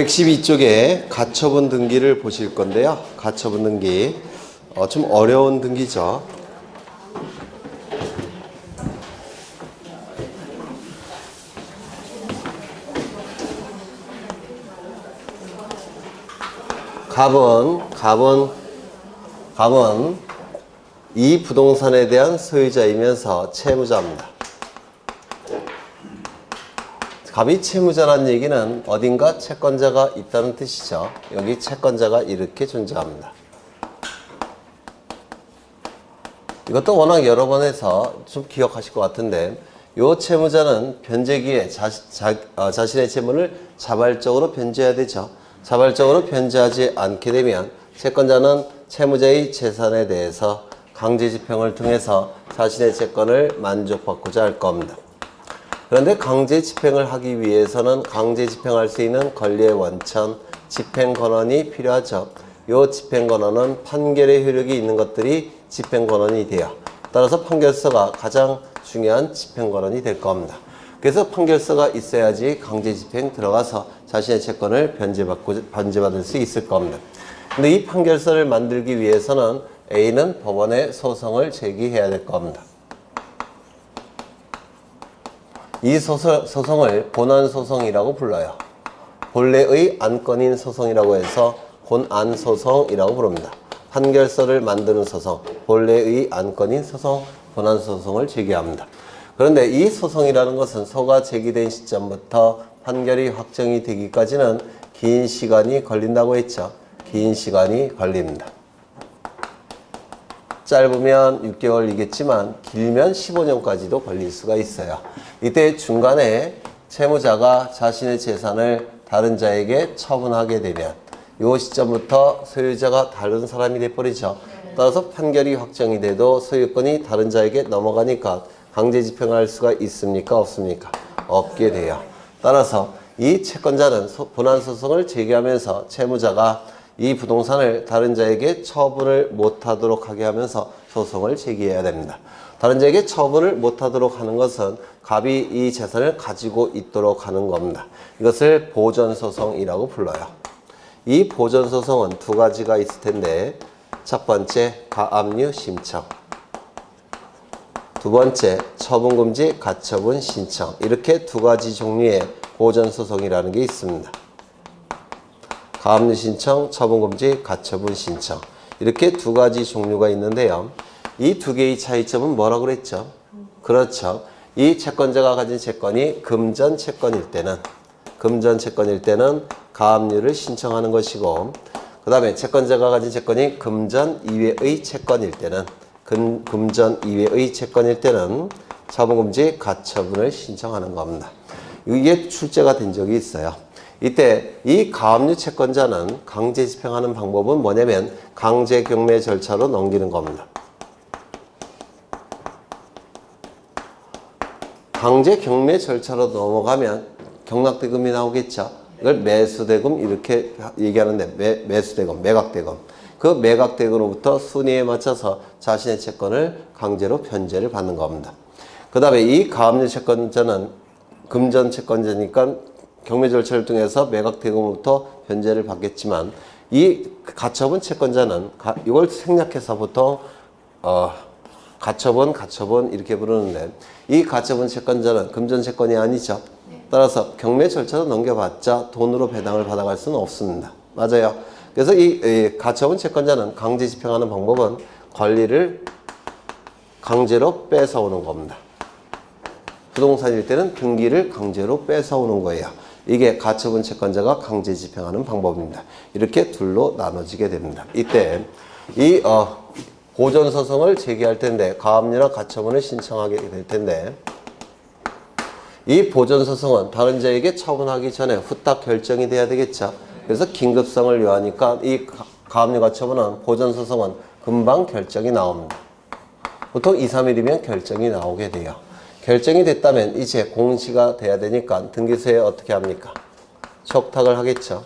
112쪽에 가처분 등기를 보실 건데요. 가처분 등기. 좀 어려운 등기죠. 갑은 이 부동산에 대한 소유자이면서 채무자입니다. 갑이 채무자라는 얘기는 어딘가 채권자가 있다는 뜻이죠. 여기 채권자가 이렇게 존재합니다. 이것도 워낙 여러 번 해서 좀 기억하실 것 같은데, 이 채무자는 변제기에 자신의 채무를 자발적으로 변제해야 되죠. 자발적으로 변제하지 않게 되면 채권자는 채무자의 재산에 대해서 강제집행을 통해서 자신의 채권을 만족받고자 할 겁니다. 그런데 강제집행을 하기 위해서는 강제집행할 수 있는 권리의 원천, 집행권한이 필요하죠. 이 집행권한은 판결의 효력이 있는 것들이 집행권한이 돼요. 따라서 판결서가 가장 중요한 집행권한이 될 겁니다. 그래서 판결서가 있어야지 강제집행 들어가서 자신의 채권을 변제받을 수 있을 겁니다. 근데 이 판결서를 만들기 위해서는 A는 법원에 소송을 제기해야 될 겁니다. 이 소송을 본안소송이라고 불러요. 본래의 안건인 소송이라고 해서 본안소송이라고 부릅니다. 판결서를 만드는 소송, 본래의 안건인 소송, 본안소송을 제기합니다. 그런데 이 소송이라는 것은 소가 제기된 시점부터 판결이 확정이 되기까지는 긴 시간이 걸린다고 했죠. 긴 시간이 걸립니다. 짧으면 6개월이겠지만 길면 15년까지도 걸릴 수가 있어요. 이때 중간에 채무자가 자신의 재산을 다른 자에게 처분하게 되면 이 시점부터 소유자가 다른 사람이 돼버리죠. 따라서 판결이 확정이 돼도 소유권이 다른 자에게 넘어가니까 강제 집행할 수가 있습니까? 없습니까? 없게 돼요. 따라서 이 채권자는 본안소송을 제기하면서 채무자가 이 부동산을 다른 자에게 처분을 못하도록 하게 하면서 소송을 제기해야 됩니다. 다른 자에게 처분을 못하도록 하는 것은 갑이 이 재산을 가지고 있도록 하는 겁니다. 이것을 보전소송이라고 불러요. 이 보전소송은 두 가지가 있을 텐데, 첫 번째 가압류 신청, 두 번째 처분금지 가처분 신청, 이렇게 두 가지 종류의 보전소송이라는 게 있습니다. 가압류 신청, 처분금지, 가처분 신청, 이렇게 두 가지 종류가 있는데요. 이 두 개의 차이점은 뭐라고 그랬죠? 그렇죠. 이 채권자가 가진 채권이 금전 채권일 때는 가압류를 신청하는 것이고, 그 다음에 채권자가 가진 채권이 금전 이외의 채권일 때는 처분금지, 가처분을 신청하는 겁니다. 이게 출제가 된 적이 있어요. 이때 이 가압류 채권자는 강제 집행하는 방법은 뭐냐면 강제 경매 절차로 넘기는 겁니다. 강제 경매 절차로 넘어가면 경락대금이 나오겠죠. 이걸 매수대금 이렇게 얘기하는데, 매수대금, 매각대금. 그 매각대금으로부터 순위에 맞춰서 자신의 채권을 강제로 변제를 받는 겁니다. 그 다음에 이 가압류 채권자는 금전 채권자니까 경매 절차를 통해서 매각대금으로부터 변제를 받겠지만, 이 가처분 채권자는 이걸 생략해서 보통 가처분 이렇게 부르는데, 이 가처분 채권자는 금전 채권이 아니죠. 따라서 경매 절차로 넘겨봤자 돈으로 배당을 받아갈 수는 없습니다. 맞아요. 그래서 이 가처분 채권자는 강제 집행하는 방법은 권리를 강제로 뺏어오는 겁니다. 부동산일 때는 등기를 강제로 뺏어오는 거예요. 이게 가처분 채권자가 강제 집행하는 방법입니다. 이렇게 둘로 나눠지게 됩니다. 이때 이 보전소송을 제기할 텐데, 가압류나 가처분을 신청하게 될 텐데, 이 보전소송은 다른 자에게 처분하기 전에 후딱 결정이 돼야 되겠죠. 그래서 긴급성을 요하니까 이 가압류 가처분은 보전소송은 금방 결정이 나옵니다. 보통 2, 3일이면 결정이 나오게 돼요. 결정이 됐다면 이제 공시가 돼야 되니까 등기소에 어떻게 합니까? 촉탁을 하겠죠.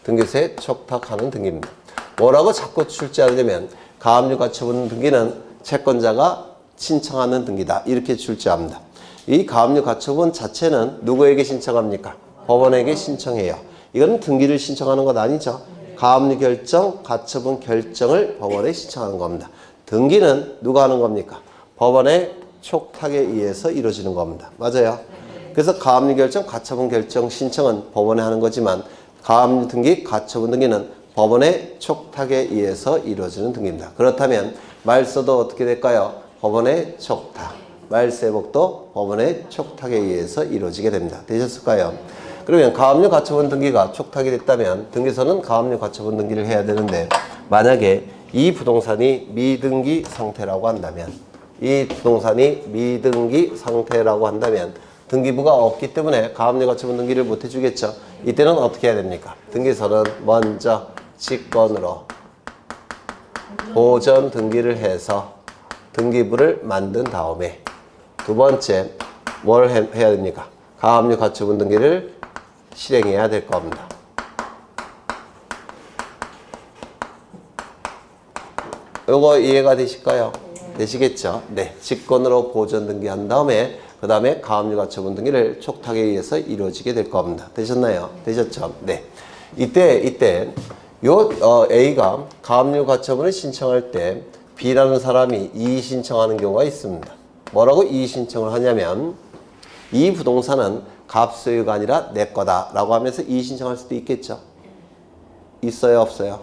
등기소에 촉탁하는 등기입니다. 뭐라고 자꾸 출제하려면 가압류 가처분 등기는 채권자가 신청하는 등기다, 이렇게 출제합니다. 이 가압류 가처분 자체는 누구에게 신청합니까? 법원에게 신청해요. 이거는 등기를 신청하는 것 아니죠. 가압류 결정, 가처분 결정을 법원에 신청하는 겁니다. 등기는 누가 하는 겁니까? 법원의 촉탁에 의해서 이루어지는 겁니다. 맞아요. 그래서 가압류 결정, 가처분 결정 신청은 법원에 하는 거지만 가압류 등기, 가처분 등기는 법원의 촉탁에 의해서 이루어지는 등기입니다. 그렇다면 말소도 어떻게 될까요? 법원의 촉탁. 말세복도 법원의 촉탁에 의해서 이루어지게 됩니다. 되셨을까요? 그러면 가압류 가처분 등기가 촉탁이 됐다면 등기소는 가압류 가처분 등기를 해야 되는데 만약에 이 부동산이 미등기 상태라고 한다면 이 부동산이 미등기 상태라고 한다면 등기부가 없기 때문에 가압류 가처분 등기를 못 해주겠죠. 이때는 어떻게 해야 됩니까? 등기소는 먼저 직권으로 보전 등기를 해서 등기부를 만든 다음에 두 번째 뭘 해야 됩니까? 가압류 가처분 등기를 실행해야 될 겁니다. 요거 이해가 되실까요? 되시겠죠? 네. 직권으로 보전 등기한 다음에 그 다음에 가압류 가처분 등기를 촉탁에 의해서 이루어지게 될 겁니다. 되셨나요? 되셨죠? 네. 이때 A가 가압류 가처분을 신청할 때 B라는 사람이 이의 신청하는 경우가 있습니다. 뭐라고 이의 신청을 하냐면 이 부동산은 갑소유가 아니라 내 거다 라고 하면서 이의 신청할 수도 있겠죠. 있어요? 없어요?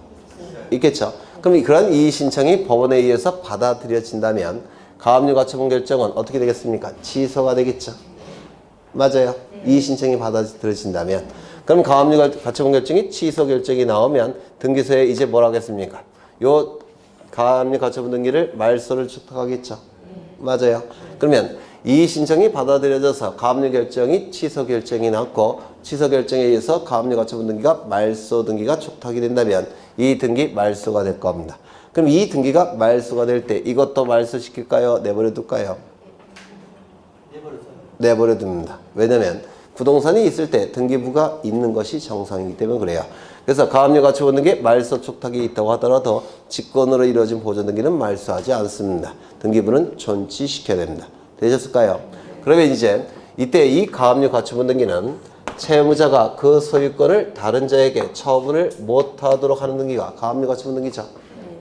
있겠죠. 그럼 그런 이의 신청이 법원에 의해서 받아들여진다면 가압류 가처분 결정은 어떻게 되겠습니까? 취소가 되겠죠. 맞아요. 이의 신청이 받아들여진다면 그럼 가압류 가처분 결정이 취소 결정이 나오면 등기소에 이제 뭘 하겠습니까? 요 가압류 가처분 등기를 말소를 촉탁하겠죠. 맞아요. 그러면 이의 신청이 받아들여져서 가압류 결정이 취소 결정이 났고 취소 결정에 의해서 가압류 가처분 등기가 말소 등기가 촉탁이 된다면 이 등기 말소가 될 겁니다. 그럼 이 등기가 말소가 될 때 이것도 말소시킬까요? 내버려 둘까요? 내버려 둡니다. 왜냐면 부동산이 있을 때 등기부가 있는 것이 정상이기 때문에 그래요. 그래서 가압류 가처분 등기 말소 촉탁이 있다고 하더라도 직권으로 이루어진 보전 등기는 말소하지 않습니다. 등기부는 존치시켜야 됩니다. 되셨을까요? 그러면 이제 이때 이 가압류 가처분 등기는 채무자가 그 소유권을 다른 자에게 처분을 못하도록 하는 등기가 가압류 가처분 등기죠.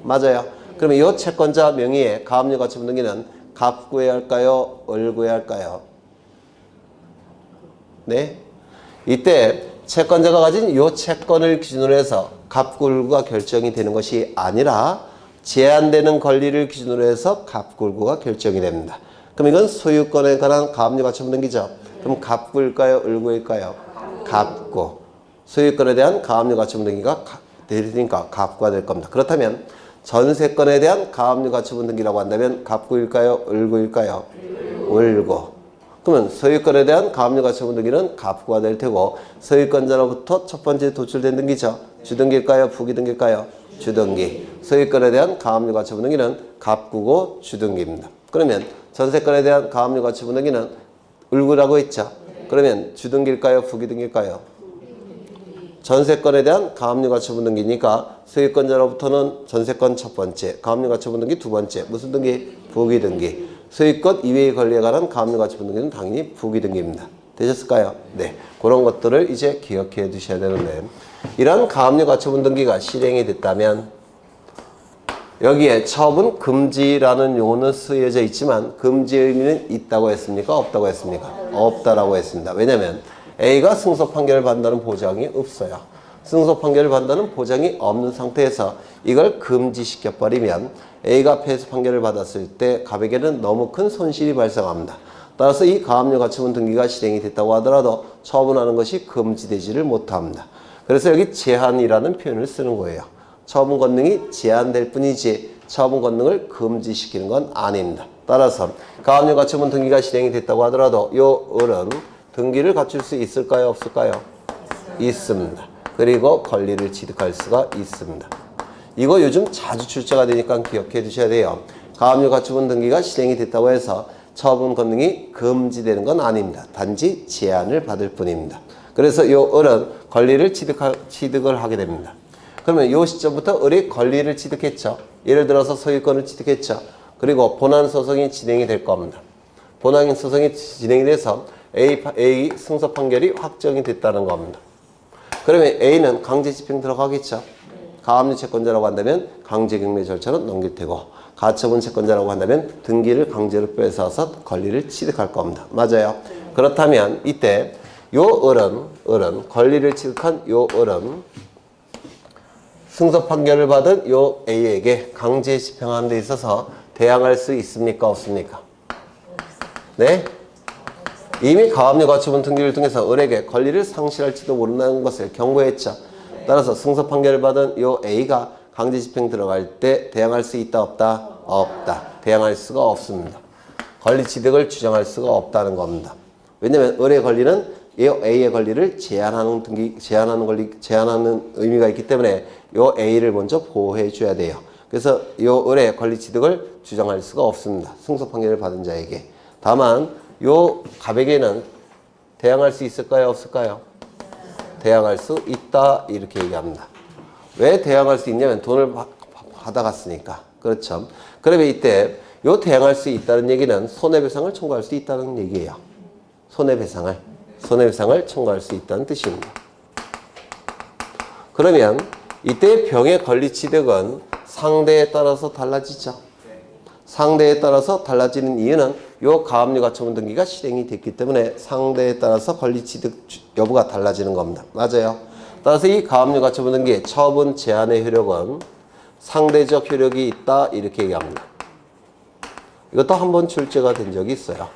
맞아요. 그러면 이 채권자 명의의 가압류 가처분 등기는 갑 구해야 할까요? 을 구해야 할까요? 네. 이때 채권자가 가진 이 채권을 기준으로 해서 갑굴구가 결정이 되는 것이 아니라 제한되는 권리를 기준으로 해서 갑굴구가 결정이 됩니다. 그럼 이건 소유권에 관한 가압류 가처분 등기죠. 그럼 갑구일까요? 을구일까요? 갑구. 소유권에 대한 가압류 가처분 등기가 되니까 갑구가 될 겁니다. 그렇다면 전세권에 대한 가압류 가처분 등기라고 한다면 갑구일까요? 을구일까요? 을구. 그러면 소유권에 대한 가압류 가처분 등기는 갑구가 될 테고 소유권자로부터 첫 번째 도출된 등기죠. 주등기일까요? 부기등기일까요? 주등기. 소유권에 대한 가압류 가처분 등기는 갑구고 주등기입니다. 그러면 전세권에 대한 가압류 가처분 등기는 을구라고 했죠. 그러면 주등기일까요? 부기등기일까요? 전세권에 대한 가압류 가처분 등기니까 소유권자로부터는 전세권 첫 번째, 가압류 가처분 등기 두 번째. 무슨 등기? 부기등기. 소유권 이외의 권리에 관한 가압류 가처분 등기는 당연히 부기등기입니다. 되셨을까요? 네. 그런 것들을 이제 기억해 두셔야 되는데 이러한 가압류 가처분 등기가 실행이 됐다면 여기에 처분 금지라는 용어는 쓰여져 있지만 금지의 의미는 있다고 했습니까? 없다고 했습니까? 없다라고 했습니다. 왜냐하면 A가 승소 판결을 받는다는 보장이 없어요. 승소 판결을 받는다는 보장이 없는 상태에서 이걸 금지시켜버리면 A가 패소 판결을 받았을 때 갑에게는 너무 큰 손실이 발생합니다. 따라서 이 가압류 가처분 등기가 실행이 됐다고 하더라도 처분하는 것이 금지되지를 못합니다. 그래서 여기 제한이라는 표현을 쓰는 거예요. 처분 권능이 제한될 뿐이지 처분 권능을 금지시키는 건 아닙니다. 따라서 가압류 가처분 등기가 실행이 됐다고 하더라도 요 을은 등기를 갖출 수 있을까요? 없을까요? 있습니다. 그리고 권리를 취득할 수가 있습니다. 이거 요즘 자주 출제가 되니까 기억해 두셔야 돼요. 가압류 가처분 등기가 실행이 됐다고 해서 처분 권능이 금지되는 건 아닙니다. 단지 제한을 받을 뿐입니다. 그래서 이 을은 권리를 취득을 하게 됩니다. 그러면 이 시점부터 을이 권리를 취득했죠. 예를 들어서 소유권을 취득했죠. 그리고 본안 소송이 진행이 될 겁니다. 본안 소송이 진행이 돼서 A 승소 판결이 확정이 됐다는 겁니다. 그러면 A는 강제 집행 들어가겠죠. 가압류 채권자라고 한다면 강제 경매 절차는 넘길 테고, 가처분 채권자라고 한다면 등기를 강제로 뺏어서 권리를 취득할 겁니다. 맞아요. 그렇다면 이때 요 을은 권리를 취득한 요 을은 승소 판결을 받은 요 A에게 강제 집행하는 데 있어서 대항할 수 있습니까? 없습니까? 네? 이미 가압류 가처분 등기를 통해서 을에게 권리를 상실할지도 모른다는 것을 경고했죠. 따라서 승소 판결을 받은 요 A가 강제 집행 들어갈 때 대항할 수 있다 없다? 없다. 대항할 수가 없습니다. 권리 취득을 주장할 수가 없다는 겁니다. 왜냐하면 을의 권리는 A의 권리를 제한하는 의미가 있기 때문에 요 A를 먼저 보호해 줘야 돼요. 그래서 요 을의 권리 취득을 주장할 수가 없습니다. 승소 판결을 받은 자에게. 다만 요 갑에게는 대항할 수 있을까요? 없을까요? 대항할 수 있다 이렇게 얘기합니다. 왜 대항할 수 있냐면 돈을 받아갔으니까. 그렇죠. 그러면 이때 요 대항할 수 있다는 얘기는 손해배상을 청구할 수 있다는 얘기예요. 손해배상을 청구할 수 있다는 뜻입니다. 그러면 이때 병의 권리 취득은 상대에 따라서 달라지죠. 상대에 따라서 달라지는 이유는 요 가압류 가처분 등기가 실행이 됐기 때문에 상대에 따라서 권리 취득 여부가 달라지는 겁니다. 맞아요. 따라서 이 가압류 가처분 등기의 처분 제한의 효력은 상대적 효력이 있다 이렇게 얘기합니다. 이것도 한번 출제가 된 적이 있어요.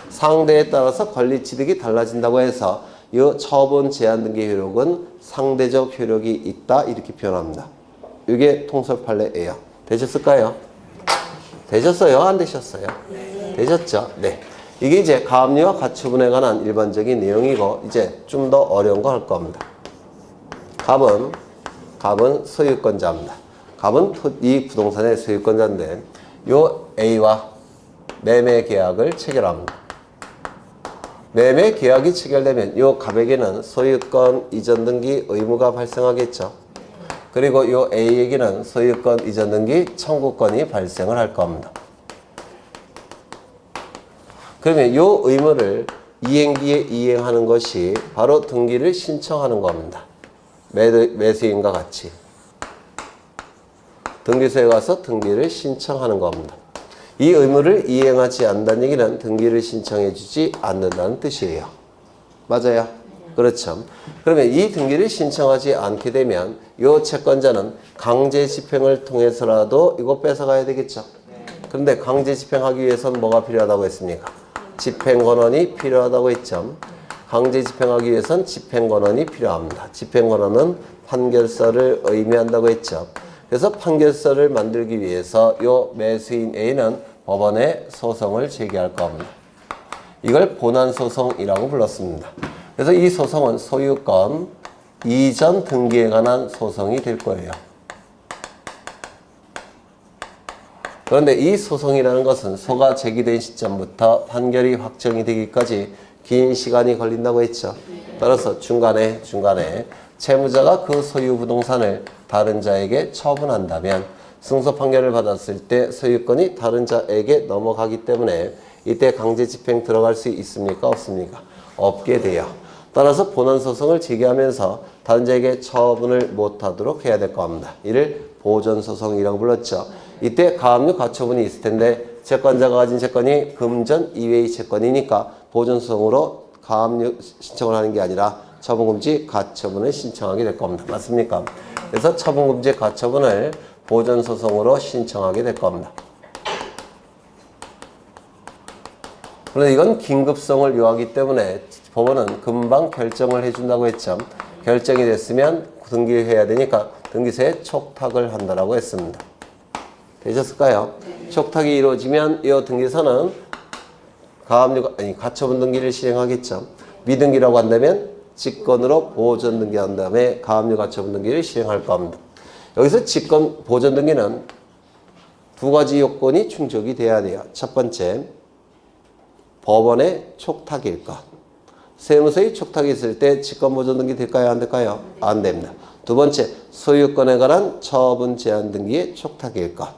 상대에 따라서 권리 취득이 달라진다고 해서 이 처분 제한 등기 효력은 상대적 효력이 있다 이렇게 표현합니다. 이게 통설 판례예요. 되셨을까요? 되셨어요? 안 되셨어요? 되셨죠? 네. 이게 이제 가압류와 가처분에 관한 일반적인 내용이고 이제 좀 더 어려운 거 할 겁니다. 갑은 소유권자입니다. 갑은 이 부동산의 소유권자인데 요 A와 매매 계약을 체결합니다. 매매 계약이 체결되면 요 갑에게는 소유권 이전 등기 의무가 발생하겠죠. 그리고 요 A에게는 소유권 이전 등기 청구권이 발생을 할 겁니다. 그러면 요 의무를 이행기에 이행하는 것이 바로 등기를 신청하는 겁니다. 매수인과 같이. 등기소에 가서 등기를 신청하는 겁니다. 이 의무를 이행하지 않는다는 얘기는 등기를 신청해 주지 않는다는 뜻이에요. 맞아요? 그렇죠. 그러면 이 등기를 신청하지 않게 되면 이 채권자는 강제 집행을 통해서라도 이거 뺏어가야 되겠죠. 그런데 강제 집행하기 위해서는 뭐가 필요하다고 했습니까? 집행권원이 필요하다고 했죠. 강제 집행하기 위해서는 집행권원이 필요합니다. 집행권원은 판결서를 의미한다고 했죠. 그래서 판결서를 만들기 위해서 이 매수인 A는 법원에 소송을 제기할 겁니다. 이걸 본안소송이라고 불렀습니다. 그래서 이 소송은 소유권 이전 등기에 관한 소송이 될 거예요. 그런데 이 소송이라는 것은 소가 제기된 시점부터 판결이 확정이 되기까지 긴 시간이 걸린다고 했죠. 따라서 중간에 채무자가 그 소유 부동산을 다른 자에게 처분한다면 승소 판결을 받았을 때 소유권이 다른 자에게 넘어가기 때문에 이때 강제 집행 들어갈 수 있습니까? 없습니까? 없게 돼요. 따라서 본안소송을 제기하면서 다른 자에게 처분을 못하도록 해야 될 겁니다. 이를 보전소송이라고 불렀죠. 이때 가압류 가처분이 있을 텐데 채권자가 가진 채권이 금전 이외의 채권이니까 보전소송으로 가압류 신청을 하는 게 아니라 처분금지 가처분을 신청하게 될 겁니다. 맞습니까? 그래서 처분금지 가처분을 보전소송으로 신청하게 될 겁니다. 그런데 이건 긴급성을 요하기 때문에 법원은 금방 결정을 해준다고 했죠. 결정이 됐으면 등기해야 되니까 등기소에 촉탁을 한다라고 했습니다. 되셨을까요? 촉탁이 이루어지면 이 등기소는 가처분 등기를 시행하겠죠. 미등기라고 한다면 직권으로 보전 등기한 다음에 가압류 가처분 등기를 시행할 겁니다. 여기서 직권 보전 등기는 두 가지 요건이 충족이 돼야 돼요. 첫 번째, 법원의 촉탁일 것. 세무서의 촉탁이 있을 때 직권 보전 등기 될까요? 안 될까요? 안 됩니다. 두 번째, 소유권에 관한 처분 제한 등기의 촉탁일 것.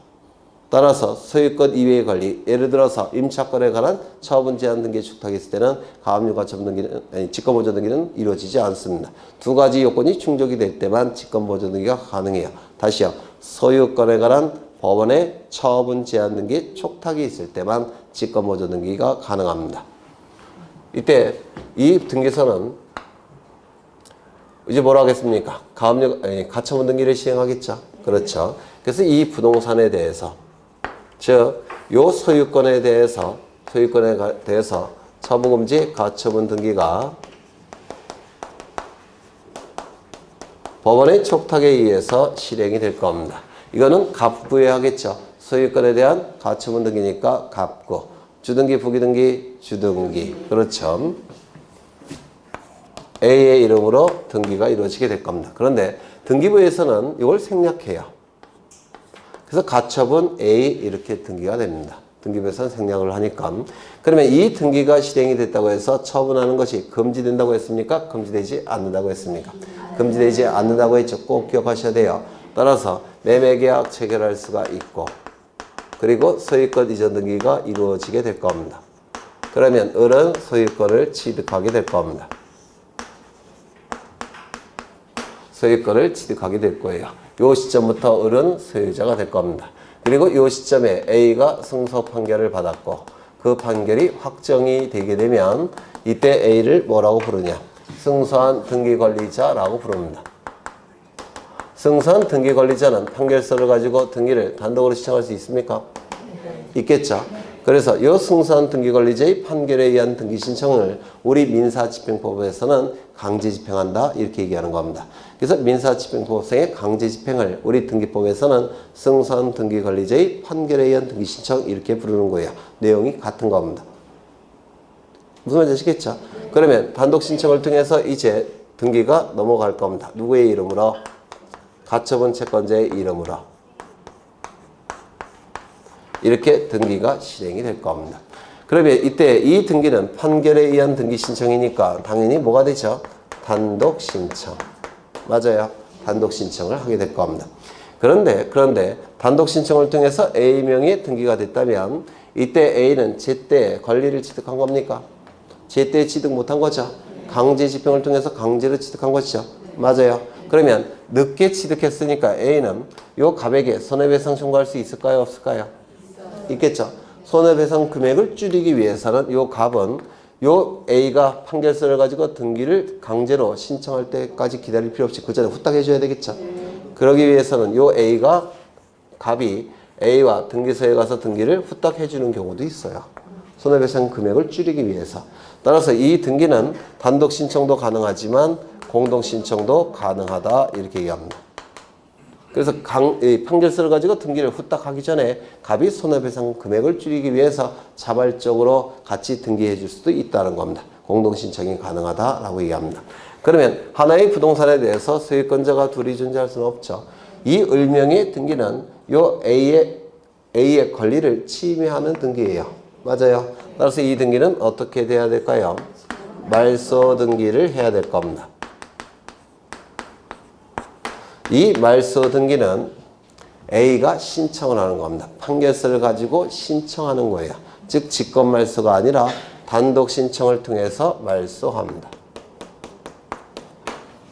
따라서 소유권 이외의 권리, 예를 들어서 임차권에 관한 처분 제한 등기의 축탁이 있을 때는 가압류 가처분 등기는, 직권보조 등기는 이루어지지 않습니다. 두 가지 요건이 충족이 될 때만 직권보조 등기가 가능해요. 다시요. 소유권에 관한 법원의 처분 제한 등기 촉탁이 있을 때만 직권보조 등기가 가능합니다. 이때 이 등기소는 이제 뭐라 하겠습니까? 가처분 등기를 시행하겠죠. 그렇죠. 그래서 이 부동산에 대해서, 즉, 요 소유권에 대해서 처분금지 가처분 등기가 법원의 촉탁에 의해서 실행이 될 겁니다. 이거는 갑구에 하겠죠. 소유권에 대한 가처분 등기니까 갑구. 주등기, 부기등기, 주등기. 그렇죠. A의 이름으로 등기가 이루어지게 될 겁니다. 그런데 등기부에서는 이걸 생략해요. 그래서 가처분 A 이렇게 등기가 됩니다. 등기부에서는 생략을 하니까. 그러면 이 등기가 실행이 됐다고 해서 처분하는 것이 금지된다고 했습니까? 금지되지 않는다고 했습니까? 금지되지 않는다고 했죠. 꼭 기억하셔야 돼요. 따라서 매매계약 체결할 수가 있고, 그리고 소유권 이전 등기가 이루어지게 될 겁니다. 그러면 을은 소유권을 취득하게 될 겁니다. 소유권을 취득하게 될 거예요. 이 시점부터 을은 소유자가 될 겁니다. 그리고 이 시점에 A가 승소 판결을 받았고 그 판결이 확정이 되게 되면 이때 A를 뭐라고 부르냐? 승소한 등기권리자라고 부릅니다. 승소한 등기권리자는 판결서를 가지고 등기를 단독으로 신청할 수 있습니까? 있겠죠. 그래서 이 승소한 등기권리자의 판결에 의한 등기 신청을 우리 민사집행법에서는 강제집행한다 이렇게 얘기하는 겁니다. 그래서 민사집행법상의 강제집행을 우리 등기법에서는 승소한 등기권리자의 판결에 의한 등기 신청 이렇게 부르는 거예요. 내용이 같은 겁니다. 무슨 말인지 아시겠죠? 그러면 단독 신청을 통해서 이제 등기가 넘어갈 겁니다. 누구의 이름으로? 가처분 채권자의 이름으로. 이렇게 등기가 실행이 될 겁니다. 그러면 이때 이 등기는 판결에 의한 등기 신청이니까 당연히 뭐가 되죠? 단독 신청. 맞아요. 단독 신청을 하게 될 겁니다. 그런데 단독 신청을 통해서 A명의 등기가 됐다면 이때 A는 제때 권리를 취득한 겁니까? 제때 취득 못한 거죠. 강제 집행을 통해서 강제로 취득한 것이죠. 맞아요. 그러면 늦게 취득했으니까 A는 요 갑에게 손해배상 청구할 수 있을까요? 없을까요? 있겠죠. 손해배상 금액을 줄이기 위해서는 요 갑은 요 A가 판결서를 가지고 등기를 강제로 신청할 때까지 기다릴 필요 없이 그 전에 후딱 해줘야 되겠죠. 그러기 위해서는 요 갑이 A와 등기소에 가서 등기를 후딱 해주는 경우도 있어요. 손해배상 금액을 줄이기 위해서. 따라서 이 등기는 단독 신청도 가능하지만 공동 신청도 가능하다 이렇게 얘기합니다. 그래서 판결서를 가지고 등기를 후딱 하기 전에 갑이 손해배상 금액을 줄이기 위해서 자발적으로 같이 등기해 줄 수도 있다는 겁니다. 공동신청이 가능하다라고 얘기합니다. 그러면 하나의 부동산에 대해서 소유권자가 둘이 존재할 수는 없죠. 이 을명의 등기는 요 A의 권리를 침해하는 등기예요. 맞아요. 따라서 이 등기는 어떻게 돼야 될까요? 말소 등기를 해야 될 겁니다. 이 말소 등기는 A가 신청을 하는 겁니다. 판결서를 가지고 신청하는 거예요. 즉 직권 말소가 아니라 단독 신청을 통해서 말소합니다.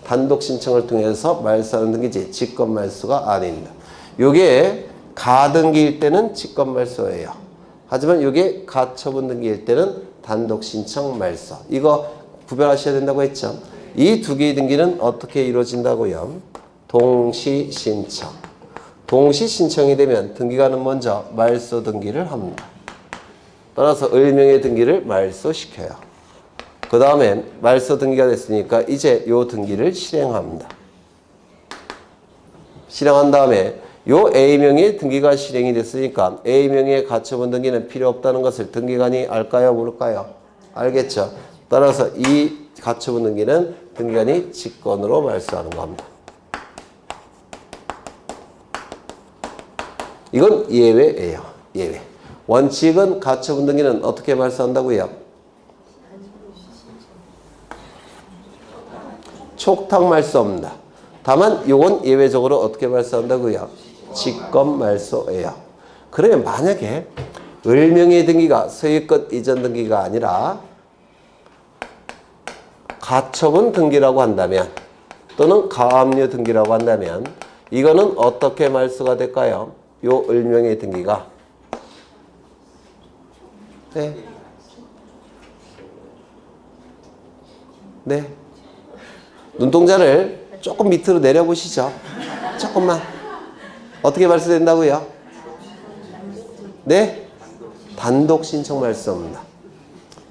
단독 신청을 통해서 말소하는 등기지 직권 말소가 아닙니다. 이게 가등기일 때는 직권 말소예요. 하지만 이게 가처분 등기일 때는 단독 신청 말소. 이거 구별하셔야 된다고 했죠. 이 두 개의 등기는 어떻게 이루어진다고요? 동시 신청. 동시 신청이 되면 등기관은 먼저 말소 등기를 합니다. 따라서 을명의 등기를 말소시켜요. 그 다음에 말소 등기가 됐으니까 이제 요 등기를 실행합니다. 실행한 다음에 요 A명의 등기가 실행이 됐으니까 A명의 가처분 등기는 필요 없다는 것을 등기관이 알까요? 모를까요? 알겠죠. 따라서 이 가처분 등기는 등기관이 직권으로 말소하는 겁니다. 이건 예외예요. 예외. 원칙은 가처분 등기는 어떻게 말소한다고요? 촉탁 말소입니다. 다만 이건 예외적으로 어떻게 말소한다고요? 직권 말소예요. 그러면 만약에 을명의 등기가 소유권 이전 등기가 아니라 가처분 등기라고 한다면 또는 가압류 등기라고 한다면 이거는 어떻게 말소가 될까요? 요 을명의 등기가 네. 네. 눈동자를 조금 밑으로 내려보시죠. 조금만. 어떻게 말소된다고요? 네? 단독 신청 말소입니다.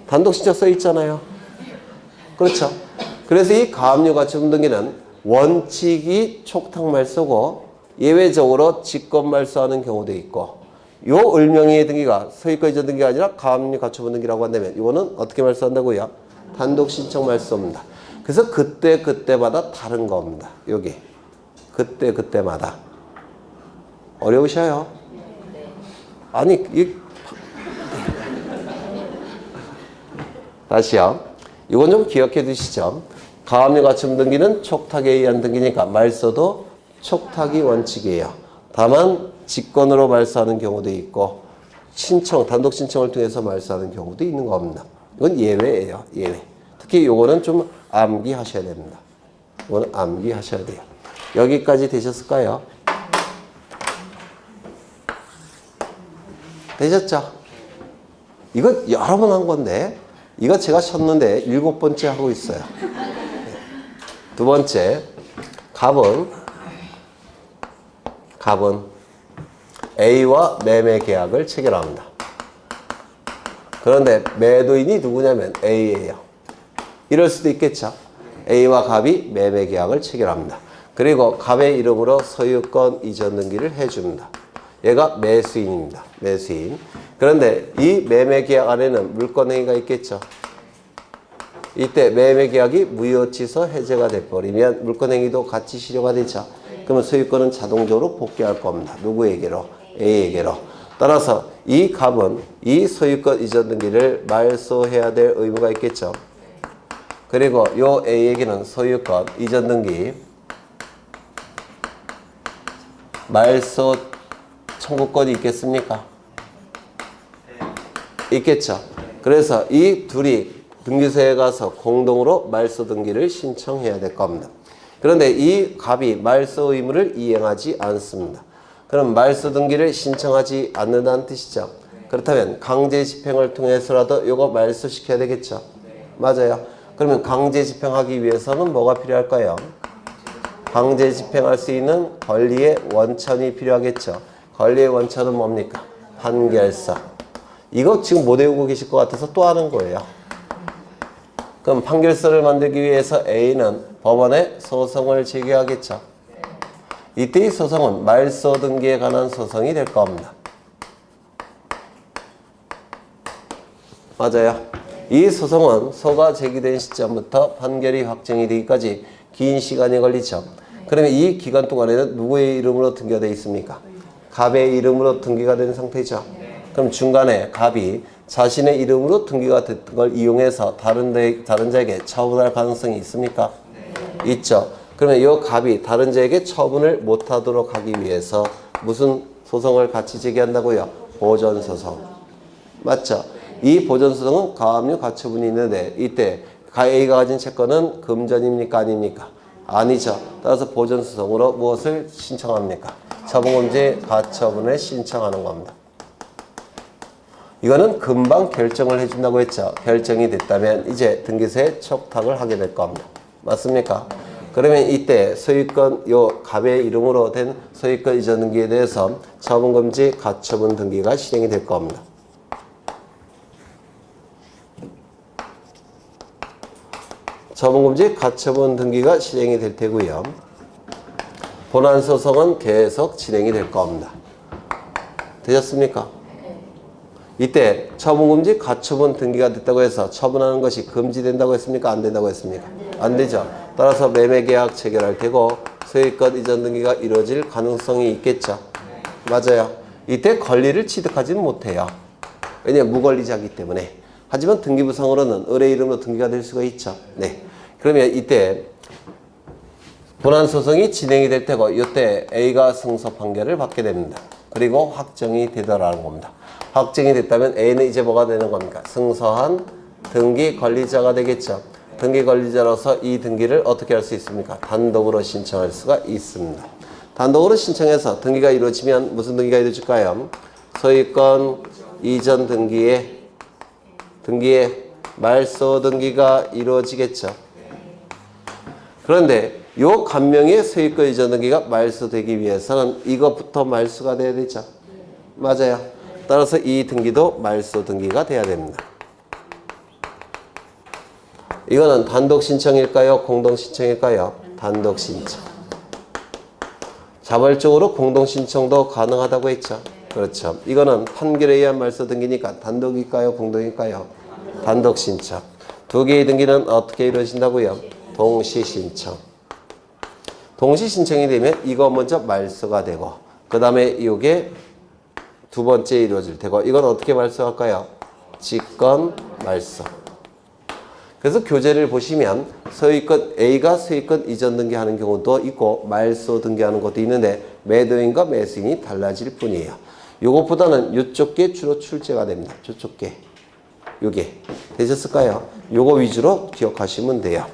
단독 신청 써 있잖아요. 그렇죠. 그래서 이 가압류 가처분 등기는 원칙이 촉탁 말소고 예외적으로 직권 말소하는 경우도 있고 요 을명의 등기가 소유권 이전 등기가 아니라 가압류 가처분 등기라고 한다면 이거는 어떻게 말소한다고요? 단독 신청 말소입니다. 그래서 그때마다 다른 겁니다. 여기 그때마다 어려우셔요? 아니 다시요. 이건 좀 기억해 두시죠. 가압류 가처분 등기는 촉탁에 의한 등기니까 말소도 촉탁이 원칙이에요. 다만 직권으로 말소하는 경우도 있고 단독 신청을 통해서 말소하는 경우도 있는 겁니다. 이건 예외예요. 예외. 특히 요거는 좀 암기하셔야 됩니다. 이거는 암기하셔야 돼요. 여기까지 되셨을까요? 되셨죠? 이거 여러 번 한 건데 이거 제가 쳤는데 7번째 하고 있어요. 두 번째, 갑은 A와 매매 계약을 체결합니다. 그런데 매도인이 누구냐면 A예요. 이럴 수도 있겠죠. A와 갑이 매매 계약을 체결합니다. 그리고 갑의 이름으로 소유권 이전 등기를 해줍니다. 얘가 매수인입니다. 매수인. 그런데 이 매매 계약 안에는 물권행위가 있겠죠. 이때 매매 계약이 무효 취소 해제가 돼버리면 물권행위도 같이 실효가 되죠. 그러면 소유권은 자동적으로 복귀할 겁니다. 누구에게로? A에게로. 따라서 이 갑은 이 소유권 이전 등기를 말소해야 될 의무가 있겠죠. 그리고 요 A에게는 소유권 이전 등기 말소 청구권이 있겠습니까? 있겠죠. 그래서 이 둘이 등기소에 가서 공동으로 말소 등기를 신청해야 될 겁니다. 그런데 이 갑이 말소 의무를 이행하지 않습니다. 그럼 말소 등기를 신청하지 않는다는 뜻이죠. 그렇다면 강제 집행을 통해서라도 이거 말소시켜야 되겠죠. 맞아요. 그러면 강제 집행하기 위해서는 뭐가 필요할까요? 강제 집행할 수 있는 권리의 원천이 필요하겠죠. 권리의 원천은 뭡니까? 판결서. 이거 지금 못 외우고 계실 것 같아서 또 하는 거예요. 그럼 판결서를 만들기 위해서 A는 법원에 소송을 제기하겠죠. 이때 이 소송은 말소 등기에 관한 소송이 될 겁니다. 맞아요. 이 소송은 소가 제기된 시점부터 판결이 확정이 되기까지 긴 시간이 걸리죠. 그러면 이 기간 동안에는 누구의 이름으로 등기가 되어 있습니까? 갑의 이름으로 등기가 된 상태죠. 그럼 중간에 갑이 자신의 이름으로 등기가 된 걸 이용해서 다른 자에게 처분할 가능성이 있습니까? 있죠. 그러면 이 갑이 다른 자에게 처분을 못하도록 하기 위해서 무슨 소송을 같이 제기한다고요? 보전소송. 맞죠? 이 보전소송은 가압류 가처분이 있는데 이때 A가 가진 채권은 금전입니까? 아닙니까? 아니죠. 따라서 보전소송으로 무엇을 신청합니까? 처분금지 가처분을 신청하는 겁니다. 이거는 금방 결정을 해준다고 했죠. 결정이 됐다면 이제 등기소에 촉탁을 하게 될 겁니다. 맞습니까? 그러면 이때 소유권, 요 갑의 이름으로 된 소유권 이전 등기에 대해서 처분금지 가처분 등기가 실행이 될 겁니다. 처분금지 가처분 등기가 실행이 될 테고요. 본안소송은 계속 진행이 될 겁니다. 되셨습니까? 이때 처분금지 가처분 등기가 됐다고 해서 처분하는 것이 금지된다고 했습니까? 안 된다고 했습니까? 안 되죠. 따라서 매매계약 체결할 테고 소유권 이전 등기가 이루어질 가능성이 있겠죠. 맞아요. 이때 권리를 취득하지는 못해요. 왜냐하면 무권리자이기 때문에. 하지만 등기부상으로는 을의 이름으로 등기가 될 수가 있죠. 네. 그러면 이때 본안소송이 진행이 될 테고 이때 A가 승소 판결을 받게 됩니다. 그리고 확정이 되더라는 겁니다. 확정이 됐다면 A는 이제 뭐가 되는 겁니까? 승소한 등기 관리자가 되겠죠. 등기 관리자로서 이 등기를 어떻게 할 수 있습니까? 단독으로 신청할 수가 있습니다. 단독으로 신청해서 등기가 이루어지면 무슨 등기가 이루어질까요? 소유권 이전 등기에 말소 등기가 이루어지겠죠. 그런데 요 간명의 소유권 이전 등기가 말소되기 위해서는 이것부터 말소가 돼야 되죠. 맞아요. 따라서 이 등기도 말소 등기가 돼야 됩니다. 이거는 단독 신청일까요? 공동 신청일까요? 단독 신청. 자발적으로 공동 신청도 가능하다고 했죠. 그렇죠. 이거는 판결에 의한 말소 등기니까 단독일까요? 공동일까요? 단독 신청. 두 개의 등기는 어떻게 이루어진다고요? 동시 신청. 동시 신청이 되면 이거 먼저 말소가 되고 그 다음에 이게 두 번째 이루어질 테고 이건 어떻게 말소할까요? 직권 말소. 그래서 교재를 보시면 소유권 A가 소유권 이전 등기하는 경우도 있고 말소 등기하는 것도 있는데 매도인과 매수인이 달라질 뿐이에요. 요것보다는 이쪽 게 주로 출제가 됩니다. 저쪽 게. 요게. 되셨을까요? 요거 위주로 기억하시면 돼요.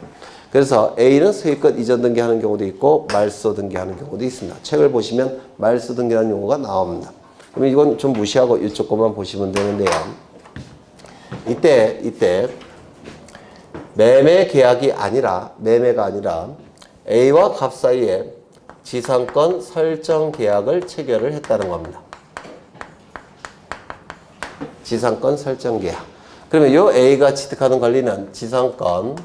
그래서 A는 소유권 이전 등기하는 경우도 있고 말소 등기하는 경우도 있습니다. 책을 보시면 말소 등기라는 용어가 나옵니다. 그럼 이건 좀 무시하고 이쪽 것만 보시면 되는데요. 이때 매매 계약이 아니라 매매가 아니라 A와 갑 사이에 지상권 설정 계약을 체결을 했다는 겁니다. 지상권 설정 계약. 그러면 이 A가 취득하는 권리는 지상권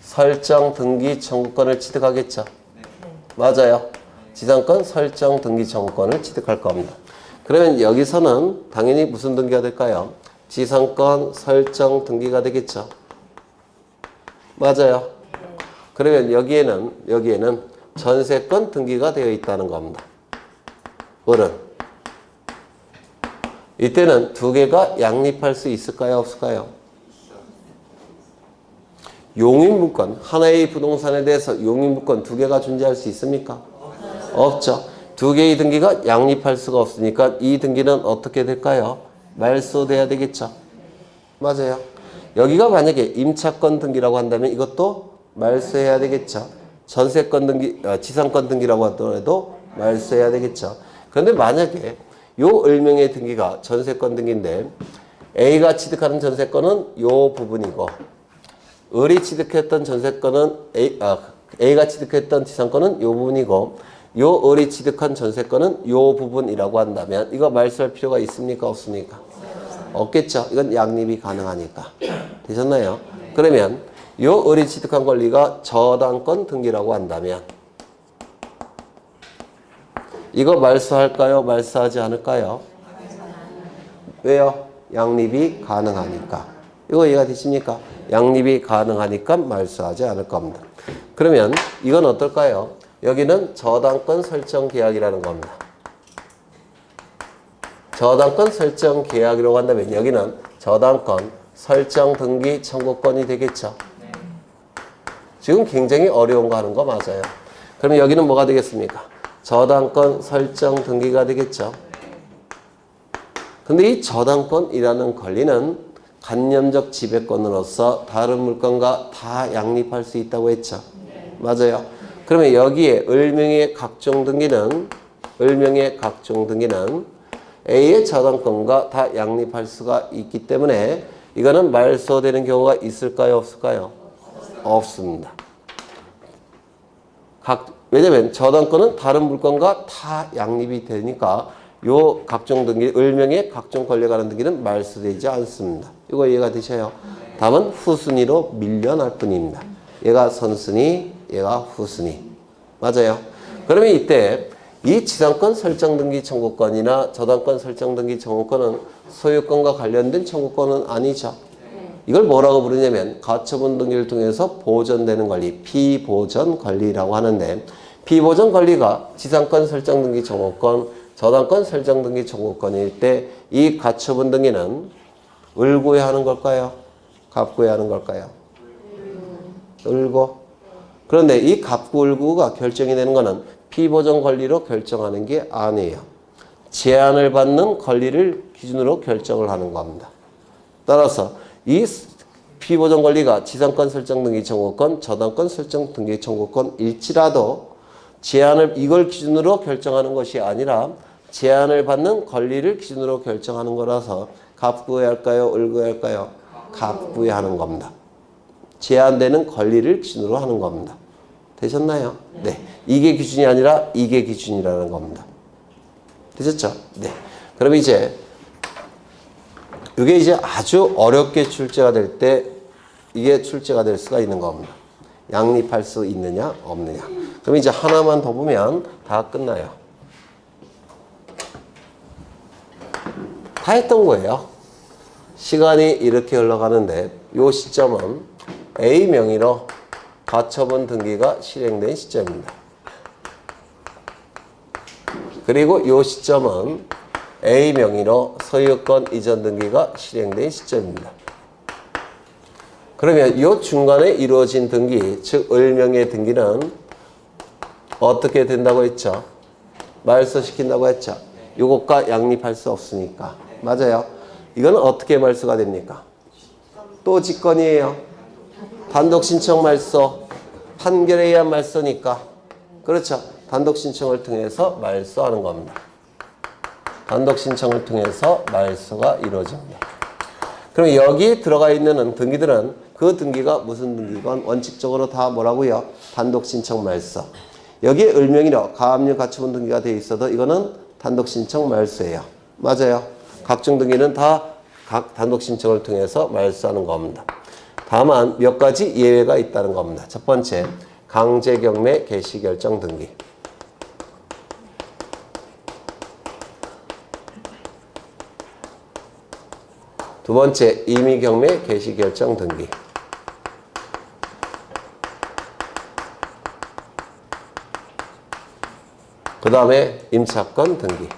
설정 등기 청구권을 취득하겠죠. 맞아요. 지상권 설정 등기 청구권을 취득할 겁니다. 그러면 여기서는 당연히 무슨 등기가 될까요? 지상권 설정 등기가 되겠죠. 맞아요. 그러면 여기에는 전세권 등기가 되어 있다는 겁니다. 어른. 이때는 두 개가 양립할 수 있을까요? 없을까요? 용인물권, 하나의 부동산에 대해서 용인물권 두 개가 존재할 수 있습니까? 없죠. 두 개의 등기가 양립할 수가 없으니까 이 등기는 어떻게 될까요? 말소돼야 되겠죠. 맞아요. 여기가 만약에 임차권 등기라고 한다면 이것도 말소해야 되겠죠. 전세권 등기, 지상권 등기라고 하더라도 말소해야 되겠죠. 그런데 만약에 요 을명의 등기가 전세권 등기인데 A가 취득하는 전세권은 요 부분이고 을이 취득했던 전세권은 A가 취득했던 지상권은 요 부분이고 요 을이 취득한 전세권은 요 부분이라고 한다면 이거 말소할 필요가 있습니까? 없습니까? 없겠죠. 이건 양립이 가능하니까. 되셨나요? 그러면 요 을이 취득한 권리가 저당권 등기라고 한다면 이거 말소할까요? 말소하지 않을까요? 왜요? 양립이 가능하니까. 이거 이해가 되십니까? 양립이 가능하니까 말소하지 않을 겁니다. 그러면 이건 어떨까요? 여기는 저당권 설정 계약이라는 겁니다. 저당권 설정 계약이라고 한다면 여기는 저당권 설정 등기 청구권이 되겠죠. 지금 굉장히 어려운 거 하는 거 맞아요. 그러면 여기는 뭐가 되겠습니까? 저당권 설정 등기가 되겠죠. 근데 이 저당권이라는 권리는 간념적 지배권으로서 다른 물건과 다 양립할 수 있다고 했죠. 맞아요. 그러면 여기에 을명의 각종 등기는 A의 저당권과 다 양립할 수가 있기 때문에 이거는 말소되는 경우가 있을까요? 없을까요? 없습니다. 왜냐면 저당권은 다른 물건과 다 양립이 되니까 요 각종 등기, 을명의 각종 권리가는 등기는 말소되지 않습니다. 이거 이해가 되셔요? 다만 후순위로 밀려날 뿐입니다. 얘가 선순위, 얘가 후순위. 맞아요. 그러면 이때 이 지상권 설정 등기 청구권이나 저당권 설정 등기 청구권은 소유권과 관련된 청구권은 아니죠. 이걸 뭐라고 부르냐면 가처분 등기를 통해서 보존되는 권리, 피보존 권리라고 하는데 피보존 권리가 지상권 설정 등기 청구권, 저당권 설정 등기 청구권일 때 이 가처분 등기는 을 구애하는 걸까요? 갑 구애하는 걸까요? 을구. 그런데 이 갑구 을구가 결정이 되는 것은 피보존 권리로 결정하는 게 아니에요. 제한을 받는 권리를 기준으로 결정을 하는 겁니다. 따라서 이 피보존 권리가 지상권 설정 등기 청구권, 저당권 설정 등기 청구권 일지라도 제한을 이걸 기준으로 결정하는 것이 아니라 제한을 받는 권리를 기준으로 결정하는 거라서 갑구에 할까요? 을구에 할까요? 갑구에 하는 겁니다. 제한되는 권리를 기준으로 하는 겁니다. 되셨나요? 네. 이게 기준이 아니라 이게 기준이라는 겁니다. 되셨죠? 네. 그럼 이제 이게 이제 아주 어렵게 출제가 될 때 이게 출제가 될 수가 있는 겁니다. 양립할 수 있느냐 없느냐. 그럼 이제 하나만 더 보면 다 끝나요. 다 했던 거예요. 시간이 이렇게 흘러가는데 이 시점은 A 명의로 가처분 등기가 실행된 시점입니다. 그리고 이 시점은 A 명의로 소유권 이전 등기가 실행된 시점입니다. 그러면 이 중간에 이루어진 등기, 즉 을명의 등기는 어떻게 된다고 했죠? 말소시킨다고 했죠? 이것과 양립할 수 없으니까. 맞아요. 이건 어떻게 말소가 됩니까? 또 직권이에요. 단독 신청 말소. 판결에 의한 말소니까. 그렇죠. 단독 신청을 통해서 말소하는 겁니다. 단독 신청을 통해서 말소가 이루어집니다. 그럼 여기 들어가 있는 등기들은 그 등기가 무슨 등기건 원칙적으로 다 뭐라고요? 단독 신청 말소. 여기에 을명의로 가압류 가처분 등기가 되어 있어도 이거는 단독 신청 말소예요. 맞아요. 각종 등기는 다 각 단독 신청을 통해서 말소하는 겁니다. 다만 몇 가지 예외가 있다는 겁니다. 첫 번째, 강제경매 개시결정 등기. 두 번째, 임의경매 개시결정 등기. 그 다음에 임차권 등기.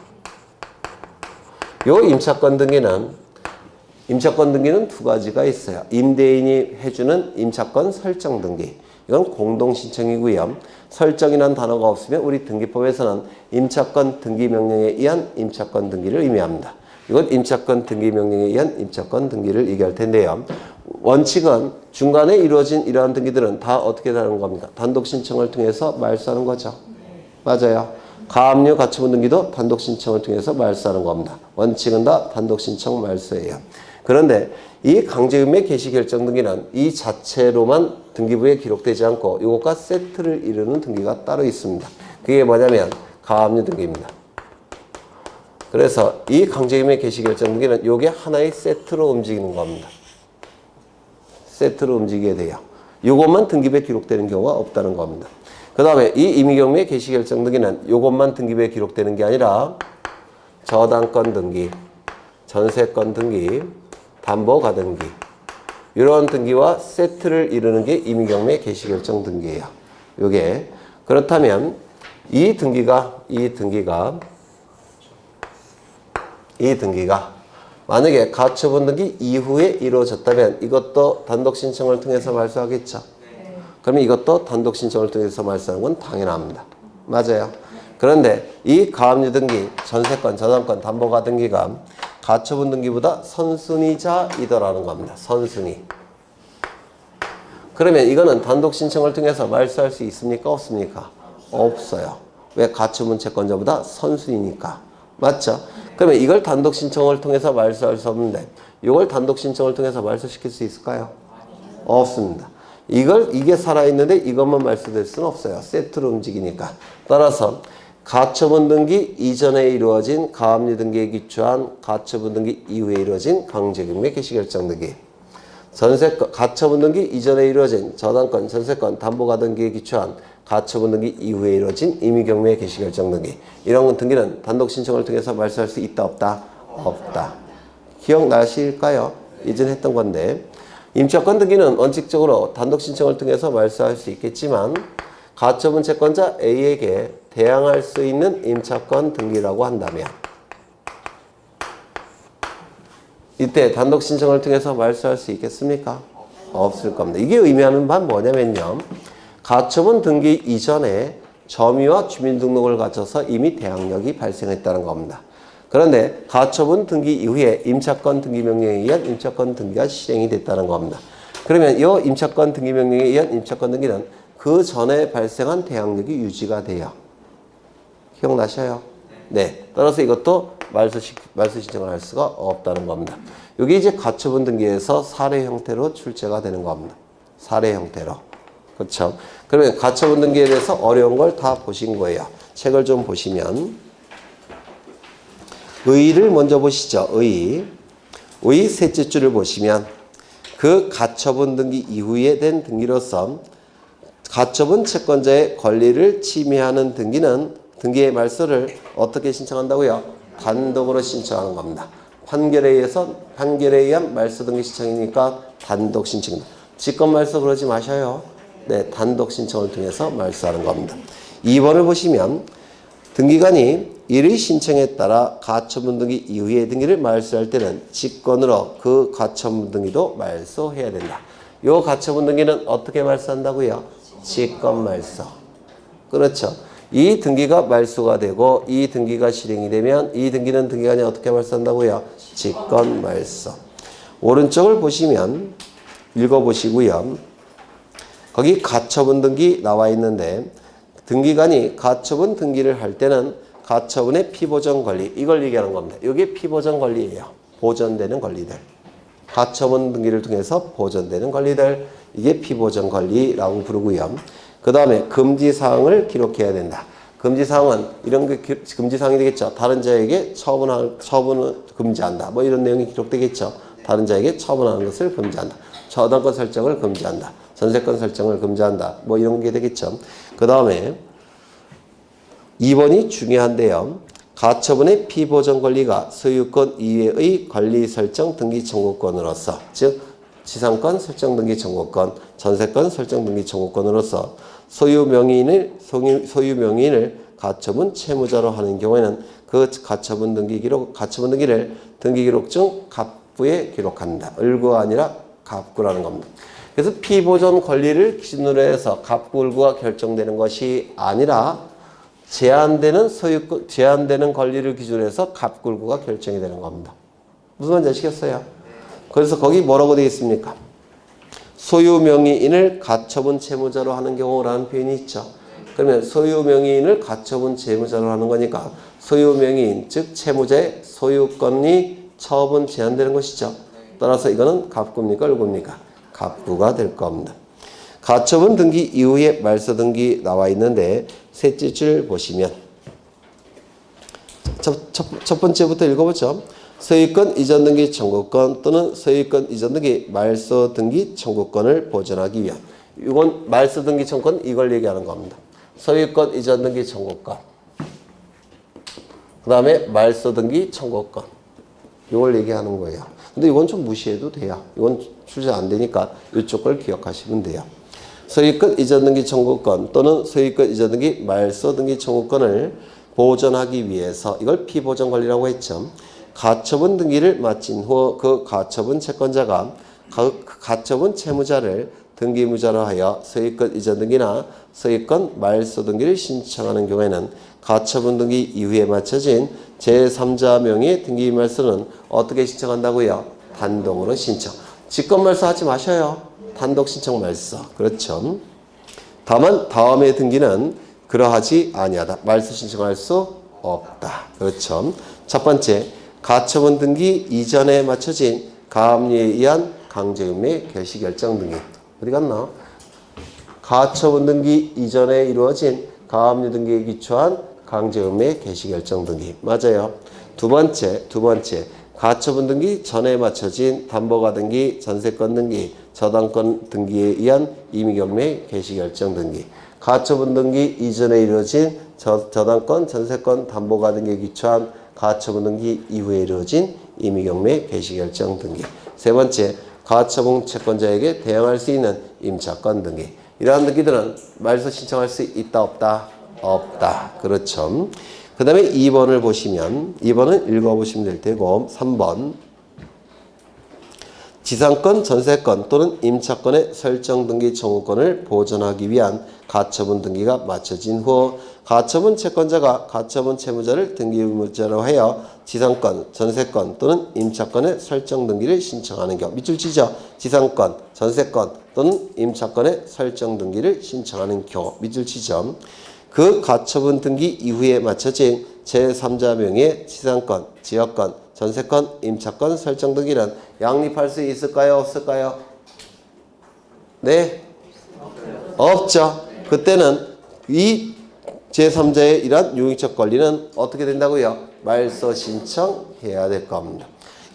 요 임차권 등기는 두 가지가 있어요. 임대인이 해주는 임차권 설정 등기. 이건 공동신청이고요. 설정이라는 단어가 없으면 우리 등기법에서는 임차권 등기 명령에 의한 임차권 등기를 의미합니다. 이건 임차권 등기 명령에 의한 임차권 등기를 얘기할 텐데요. 원칙은 중간에 이루어진 이러한 등기들은 다 어떻게 되는 겁니까? 단독 신청을 통해서 말소하는 거죠. 맞아요. 가압류 가처분 등기도 단독 신청을 통해서 말소하는 겁니다. 원칙은 다 단독 신청 말소예요. 그런데 이 강제금매 개시결정 등기는 이 자체로만 등기부에 기록되지 않고 이것과 세트를 이루는 등기가 따로 있습니다. 그게 뭐냐면 가압류 등기입니다. 그래서 이 강제금매 개시결정 등기는 이게 하나의 세트로 움직이는 겁니다. 세트로 움직이게 돼요. 이것만 등기부에 기록되는 경우가 없다는 겁니다. 그 다음에 이 임의경매 개시결정 등기는 이것만 등기부에 기록되는 게 아니라 저당권 등기, 전세권 등기, 담보가등기 이런 등기와 세트를 이루는 게 임의경매 개시결정 등기예요. 요게 그렇다면 이 등기가 만약에 가처분 등기 이후에 이루어졌다면 이것도 단독 신청을 통해서 말소하겠죠. 그러면 이것도 단독 신청을 통해서 말소하는 건 당연합니다. 맞아요. 그런데 이 가압류 등기, 전세권, 저당권, 담보가 등기가 가처분 등기보다 선순위자이더라는 겁니다. 선순위. 그러면 이거는 단독 신청을 통해서 말소할 수 있습니까? 없습니까? 없어요. 왜? 가처분 채권자보다 선순위니까. 맞죠? 그러면 이걸 단독 신청을 통해서 말소할 수 없는데 이걸 단독 신청을 통해서 말소시킬 수 있을까요? 없습니다. 이게 살아있는데 이것만 말소될 수는 없어요. 세트로 움직이니까. 따라서 가처분 등기 이전에 이루어진 가압류 등기에 기초한 가처분 등기 이후에 이루어진 강제경매 개시결정 등기, 가처분 등기 이전에 이루어진 저당권, 전세권, 담보가 등기에 기초한 가처분 등기 이후에 이루어진 임의경매 개시결정 등기, 이런 등기는 단독 신청을 통해서 말소할 수 있다 없다? 없다. 기억나실까요? 예전에 했던 건데 임차권 등기는 원칙적으로 단독 신청을 통해서 말소할 수 있겠지만 가처분 채권자 A에게 대항할 수 있는 임차권 등기라고 한다면 이때 단독 신청을 통해서 말소할 수 있겠습니까? 없을 겁니다. 이게 의미하는 바는 뭐냐면요. 가처분 등기 이전에 점유와 주민등록을 갖춰서 이미 대항력이 발생했다는 겁니다. 그런데 가처분 등기 이후에 임차권 등기 명령에 의한 임차권 등기가 실행이 됐다는 겁니다. 그러면 이 임차권 등기 명령에 의한 임차권 등기는 그 전에 발생한 대항력이 유지가 돼요. 기억나셔요? 네. 따라서 이것도 말소 신청을 할 수가 없다는 겁니다. 이게 이제 가처분 등기에서 사례 형태로 출제가 되는 겁니다. 사례 형태로. 그렇죠? 그러면 가처분 등기에 대해서 어려운 걸 다 보신 거예요. 책을 좀 보시면 의의를 먼저 보시죠. 의의 셋째 줄을 보시면 그 가처분 등기 이후에 된 등기로서 가처분 채권자의 권리를 침해하는 등기는 등기의 말소를 어떻게 신청한다고요? 단독으로 신청하는 겁니다. 판결에 의한 말소 등기 신청이니까 단독 신청입니다. 직권 말소 그러지 마셔요. 네, 단독 신청을 통해서 말소하는 겁니다. 2번을 보시면 등기관이 이의 신청에 따라 가처분 등기 이후의 등기를 말소할 때는 직권으로 그 가처분 등기도 말소해야 된다. 이 가처분 등기는 어떻게 말소한다고요? 직권 말소. 그렇죠. 이 등기가 말소가 되고 이 등기가 실행이 되면 이 등기는 등기관이 어떻게 말소한다고요? 직권 말소. 오른쪽을 보시면 읽어보시고요. 거기 가처분 등기 나와 있는데 등기관이 가처분 등기를 할 때는 가처분의 피보전 권리, 이걸 얘기하는 겁니다. 이게 피보전 권리예요. 보전되는 권리들. 가처분 등기를 통해서 보전되는 권리들, 이게 피보전 권리라고 부르고요. 그 다음에 금지사항을 기록해야 된다. 금지사항은 이런 게 금지사항이 되겠죠. 다른 자에게 처분을 금지한다. 뭐 이런 내용이 기록되겠죠. 다른 자에게 처분하는 것을 금지한다. 저당권 설정을 금지한다. 전세권 설정을 금지한다. 뭐 이런 게 되겠죠. 그 다음에 2번이 중요한데요. 가처분의 피보전 권리가 소유권 이외의 권리 설정 등기 청구권으로서, 즉 지상권 설정 등기 청구권, 전세권 설정 등기 청구권으로서 소유 명의인을 가처분 채무자로 하는 경우에는 그 가처분 등기를 등기기록중 갑부에 기록한다. 을구가 아니라 갑구라는 겁니다. 그래서 피보전 권리를 기준으로 해서 갑구, 을구가 결정되는 것이 아니라 제한되는 권리를 기준으로 해서 갑구, 을구가 결정이 되는 겁니다. 무슨 말인지 아시겠어요? 그래서 거기 뭐라고 되어 있습니까? 소유 명의인을 가처분 채무자로 하는 경우라는 표현이 있죠. 그러면 소유 명의인을 가처분 채무자로 하는 거니까 소유 명의인, 즉 채무자의 소유권이 처분 제한되는 것이죠. 따라서 이거는 갑구입니까? 을구입니까? 갑구가 될 겁니다. 가처분 등기 이후에 말소 등기 나와 있는데 셋째 줄 보시면 첫 번째부터 읽어보죠. 소유권 이전 등기 청구권 또는 소유권 이전 등기 말소 등기 청구권을 보전하기 위한, 이건 말소 등기 청구권, 이걸 얘기하는 겁니다. 소유권 이전 등기 청구권, 그 다음에 말소 등기 청구권, 이걸 얘기하는 거예요. 근데 이건 좀 무시해도 돼요. 이건 출제 안 되니까 이쪽 걸 기억하시면 돼요. 소유권 이전 등기 청구권 또는 소유권 이전 등기 말소 등기 청구권을 보전하기 위해서, 이걸 피보전 권리라고 했죠. 가처분 등기를 마친 후 그 가처분 채권자가 그 가처분 채무자를 등기무자로 하여 소유권 이전 등기나 소유권 말소 등기를 신청하는 경우에는 가처분 등기 이후에 마쳐진 제3자 명의 등기 말소는 어떻게 신청한다고요? 단독으로 신청. 직권 말소 하지 마셔요. 단독 신청 말소. 그렇죠. 다만 다음의 등기는 그러하지 아니하다. 말소 신청할 수 없다. 그렇죠. 첫 번째, 가처분 등기 이전에 마쳐진 가압류에 의한 강제음의 개시결정 등기. 어디 갔나? 가처분 등기 이전에 이루어진 가압류 등기에 기초한 강제음의 개시결정 등기. 맞아요. 두 번째, 가처분 등기 전에 마쳐진 담보가 등기, 전세권 등기, 저당권 등기에 의한 임의경매 개시결정 등기. 가처분 등기 이전에 이루어진 저당권, 전세권, 담보가 등기에 기초한 가처분 등기 이후에 이루어진 임의경매 개시결정 등기. 세 번째, 가처분 채권자에게 대항할 수 있는 임차권 등기. 이러한 등기들은 말소 신청할 수 있다, 없다? 없다. 그렇죠. 그 다음에 2번을 보시면, 2번은 읽어보시면 될 테고, 3번. 지상권, 전세권 또는 임차권의 설정 등기 청구권을 보존하기 위한 가처분 등기가 마쳐진 후 가처분 채권자가 가처분 채무자를 등기 의무자로 하여 지상권, 전세권 또는 임차권의 설정 등기를 신청하는 경우 밑줄 치죠. 지상권, 전세권 또는 임차권의 설정 등기를 신청하는 경우 밑줄 치죠. 그 가처분 등기 이후에 마쳐진 제3자 명의의 지상권, 지역권, 전세권, 임차권 설정 등기는 양립할 수 있을까요? 없을까요? 네? 없죠. 그때는 이 제3자의 이러한 용익적 권리는 어떻게 된다고요? 말소 신청해야 될 겁니다.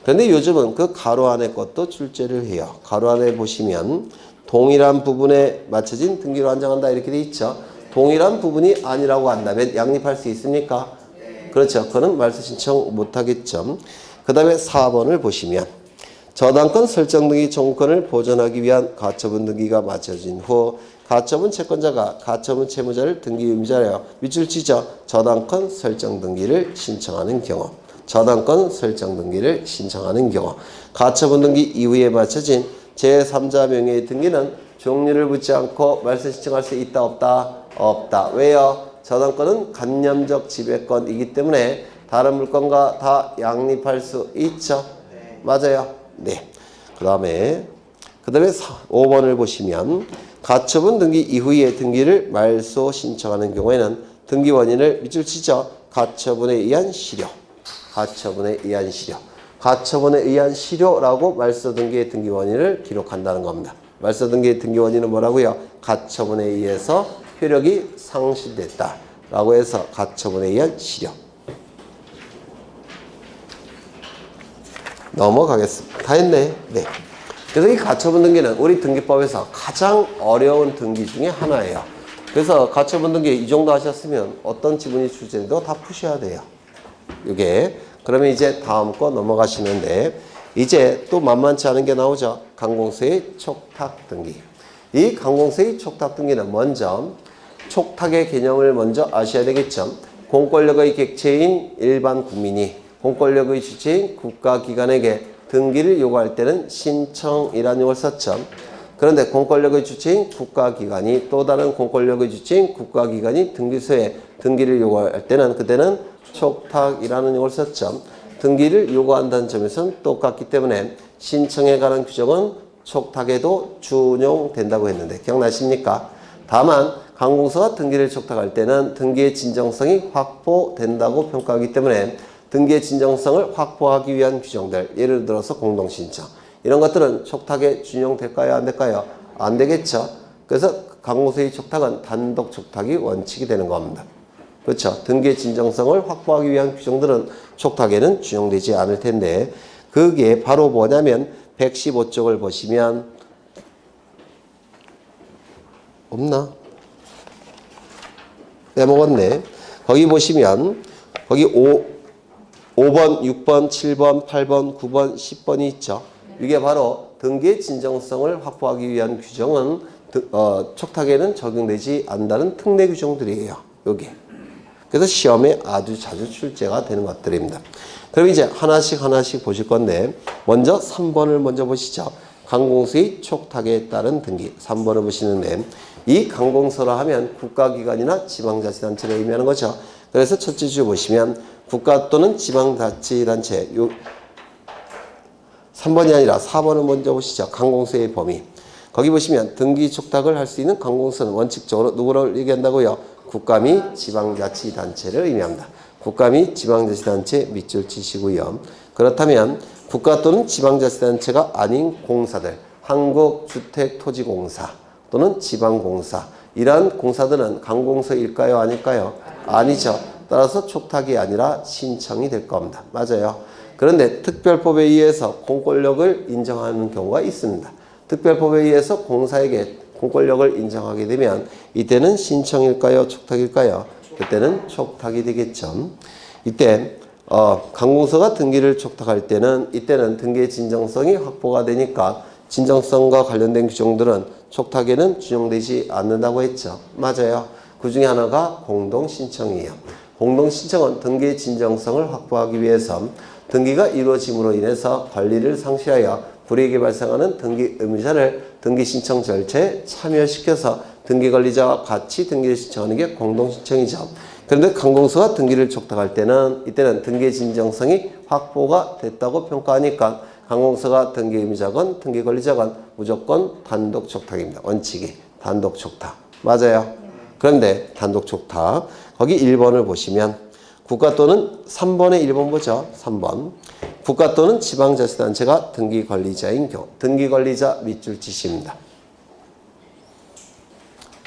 그런데 요즘은 그 가로 안에 것도 출제를 해요. 가로 안에 보시면 동일한 부분에 맞춰진 등기로 한정한다 이렇게 돼 있죠. 동일한 부분이 아니라고 한다면 양립할 수 있습니까? 그렇죠. 그거는 말소 신청 못하겠죠. 그 다음에 4번을 보시면 저당권 설정 등기 청구권을 보존하기 위한 가처분 등기가 마쳐진 후 가처분 채권자가 가처분 채무자를 등기 의무자로 밑줄 치죠. 저당권 설정 등기를 신청하는 경우 저당권 설정 등기를 신청하는 경우 가처분 등기 이후에 마쳐진 제3자 명의의 등기는 종류를 묻지 않고 말소 신청할 수 있다 없다? 없다. 왜요? 저당권은 간념적 지배권이기 때문에 다른 물건과 다 양립할 수 있죠. 맞아요. 네. 그 다음에 5번을 보시면 가처분 등기 이후의 등기를 말소 신청하는 경우에는 등기 원인을 밑줄 치죠. 가처분에 의한 실효. 가처분에 의한 실효. 가처분에 의한 실효라고 말소 등기의 등기 원인을 기록한다는 겁니다. 말소 등기의 등기 원인은 뭐라고요? 가처분에 의해서 효력이 상실됐다 라고 해서 가처분에 의한 실효. 넘어가겠습니다. 다 했네. 네. 그래서 이 가처분 등기는 우리 등기법에서 가장 어려운 등기 중에 하나예요. 그래서 가처분 등기 이 정도 하셨으면 어떤 지문이 출제돼도 다 푸셔야 돼요. 이게 그러면 이제 다음 거 넘어가시는데 이제 또 만만치 않은 게 나오죠. 강공서의 촉탁 등기. 이 강공서의 촉탁 등기는 먼저 촉탁의 개념을 먼저 아셔야 되겠죠. 공권력의 객체인 일반 국민이 공권력의 주체인 국가기관에게 등기를 요구할 때는 신청이라는 용어를 썼죠. 그런데 공권력의 주체인 국가기관이 또 다른 공권력의 주체인 국가기관이 등기소에 등기를 요구할 때는 그때는 촉탁이라는 용어를 썼죠. 등기를 요구한다는 점에서는 똑같기 때문에 신청에 관한 규정은 촉탁에도 준용된다고 했는데 기억나십니까? 다만 강공서가 등기를 촉탁할 때는 등기의 진정성이 확보된다고 평가하기 때문에 등기의 진정성을 확보하기 위한 규정들, 예를 들어서 공동신청 이런 것들은 촉탁에 준용될까요? 안 될까요? 안 되겠죠. 그래서 강공서의 촉탁은 단독 촉탁이 원칙이 되는 겁니다. 그렇죠. 등기의 진정성을 확보하기 위한 규정들은 촉탁에는 준용되지 않을 텐데 그게 바로 뭐냐면 115쪽을 보시면 없나? 빼먹었네. 거기 보시면 거기 5번, 6번, 7번, 8번, 9번, 10번이 있죠. 이게 바로 등기의 진정성을 확보하기 위한 규정은 촉탁에는 적용되지 않는다는 특례 규정들이에요. 여기. 그래서 시험에 아주 자주 출제가 되는 것들입니다. 그럼 이제 하나씩 보실 건데 먼저 3번을 먼저 보시죠. 강공서의 촉탁에 따른 등기 3번을 보시는데 이 강공서라 하면 국가기관이나 지방자치단체를 의미하는 거죠. 그래서 첫째 줄 보시면 국가 또는 지방자치단체 3번이 아니라 4번을 먼저 보시죠. 강공서의 범위. 거기 보시면 등기 촉탁을 할 수 있는 강공서는 원칙적으로 누구를 얘기한다고요? 국가 및 지방자치단체를 의미합니다. 국가 및 지방자치단체 밑줄 치시고요. 그렇다면 국가 또는 지방자치단체가 아닌 공사들, 한국주택토지공사 또는 지방공사 이러한 공사들은 강공서일까요? 아닐까요? 아니죠. 따라서 촉탁이 아니라 신청이 될 겁니다. 맞아요. 그런데 특별법에 의해서 공권력을 인정하는 경우가 있습니다. 특별법에 의해서 공사에게 공권력을 인정하게 되면 이때는 신청일까요? 촉탁일까요? 그때는 촉탁이 되겠죠. 이때 강공서가 등기를 촉탁할 때는 이때는 등기의 진정성이 확보가 되니까 진정성과 관련된 규정들은 촉탁에는 준용되지 않는다고 했죠. 맞아요. 그 중에 하나가 공동신청이에요. 공동신청은 등기의 진정성을 확보하기 위해서 등기가 이루어짐으로 인해서 권리를 상실하여 불이익이 발생하는 등기 의무자를 등기 신청 절차에 참여시켜서 등기 관리자와 같이 등기를 신청하는 게 공동 신청이죠. 그런데 관공서가 등기를 촉탁할 때는 이때는 등기 진정성이 확보가 됐다고 평가하니까 관공서가 등기 의무자건 등기 관리자건 무조건 단독 촉탁입니다. 원칙이 단독 촉탁. 맞아요. 그런데 단독 촉탁 거기 1번을 보시면 국가 또는 3번에 1번 보죠. 3번. 국가 또는 지방자치단체가 등기 관리자인 경우 등기 관리자 밑줄 치시입니다.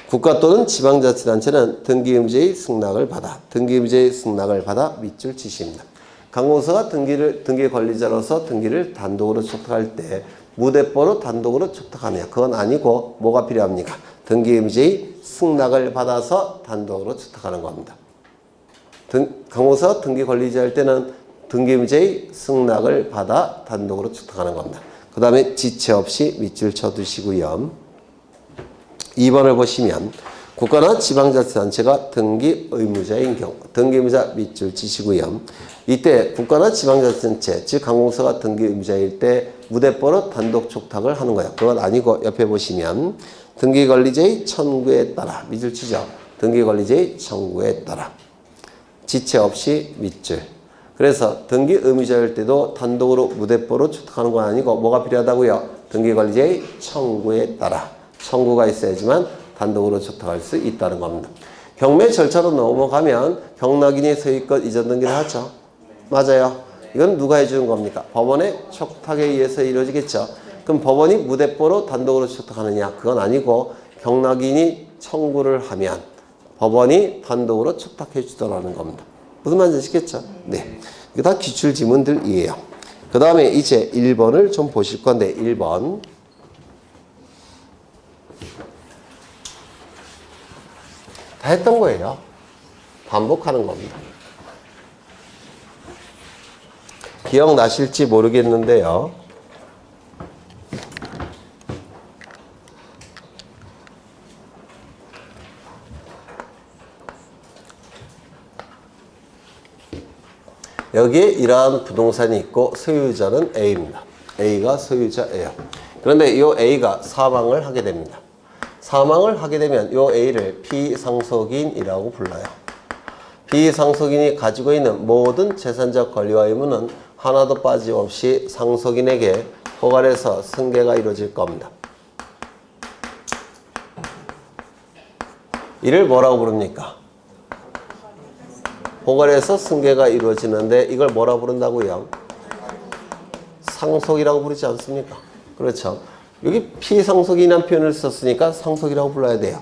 국가 또는 지방자치단체는 등기 의무자의 승낙을 받아 등기 의무자의 승낙을 받아 밑줄 치시입니다. 관공서가 등기 관리자로서 등기를 단독으로 촉탁할 때 무대뽀로 단독으로 촉탁하느냐 그건 아니고 뭐가 필요합니까? 등기 의무자의 승낙을 받아서 단독으로 촉탁하는 겁니다. 관공서가 등기 관리자일 때는 등기 의무자의 승낙을 받아 단독으로 촉탁하는 겁니다. 그 다음에 지체 없이 밑줄 쳐두시고요. 2번을 보시면 국가나 지방자치단체가 등기 의무자인 경우 등기 의무자 밑줄 치시고요. 이때 국가나 지방자치단체 즉 관공서가 등기 의무자일 때 무대뽀로 단독 촉탁을 하는 거예요. 그건 아니고 옆에 보시면 등기 관리자의 청구에 따라 밑줄 치죠. 등기 관리자의 청구에 따라 지체 없이 밑줄. 그래서 등기 의무자일 때도 단독으로 무대뽀로 촉탁하는 건 아니고 뭐가 필요하다고요? 등기 관리자의 청구에 따라 청구가 있어야지만 단독으로 촉탁할 수 있다는 겁니다. 경매 절차로 넘어가면 경락인이 소유권 이전 등기를 하죠. 맞아요. 이건 누가 해주는 겁니까? 법원의 촉탁에 의해서 이루어지겠죠. 그럼 법원이 무대뽀로 단독으로 촉탁하느냐? 그건 아니고 경락인이 청구를 하면 법원이 단독으로 촉탁해 주더라는 겁니다. 무슨 말인지 아시겠죠? 네. 이게 다 기출 지문들이에요. 그 다음에 이제 1번을 좀 보실 건데 1번. 다 했던 거예요. 반복하는 겁니다. 기억나실지 모르겠는데요. 여기에 이러한 부동산이 있고 소유자는 A입니다. A가 소유자예요. 그런데 이 A가 사망을 하게 됩니다. 사망을 하게 되면 이 A를 피상속인이라고 불러요. 피상속인이 가지고 있는 모든 재산적 권리와 의무는 하나도 빠짐없이 상속인에게 포괄해서 승계가 이루어질 겁니다. 이를 뭐라고 부릅니까? 포괄해서 승계가 이루어지는데 이걸 뭐라고 부른다고요? 상속이라고 부르지 않습니까? 그렇죠. 여기 피상속인이라는 표현을 썼으니까 상속이라고 불러야 돼요.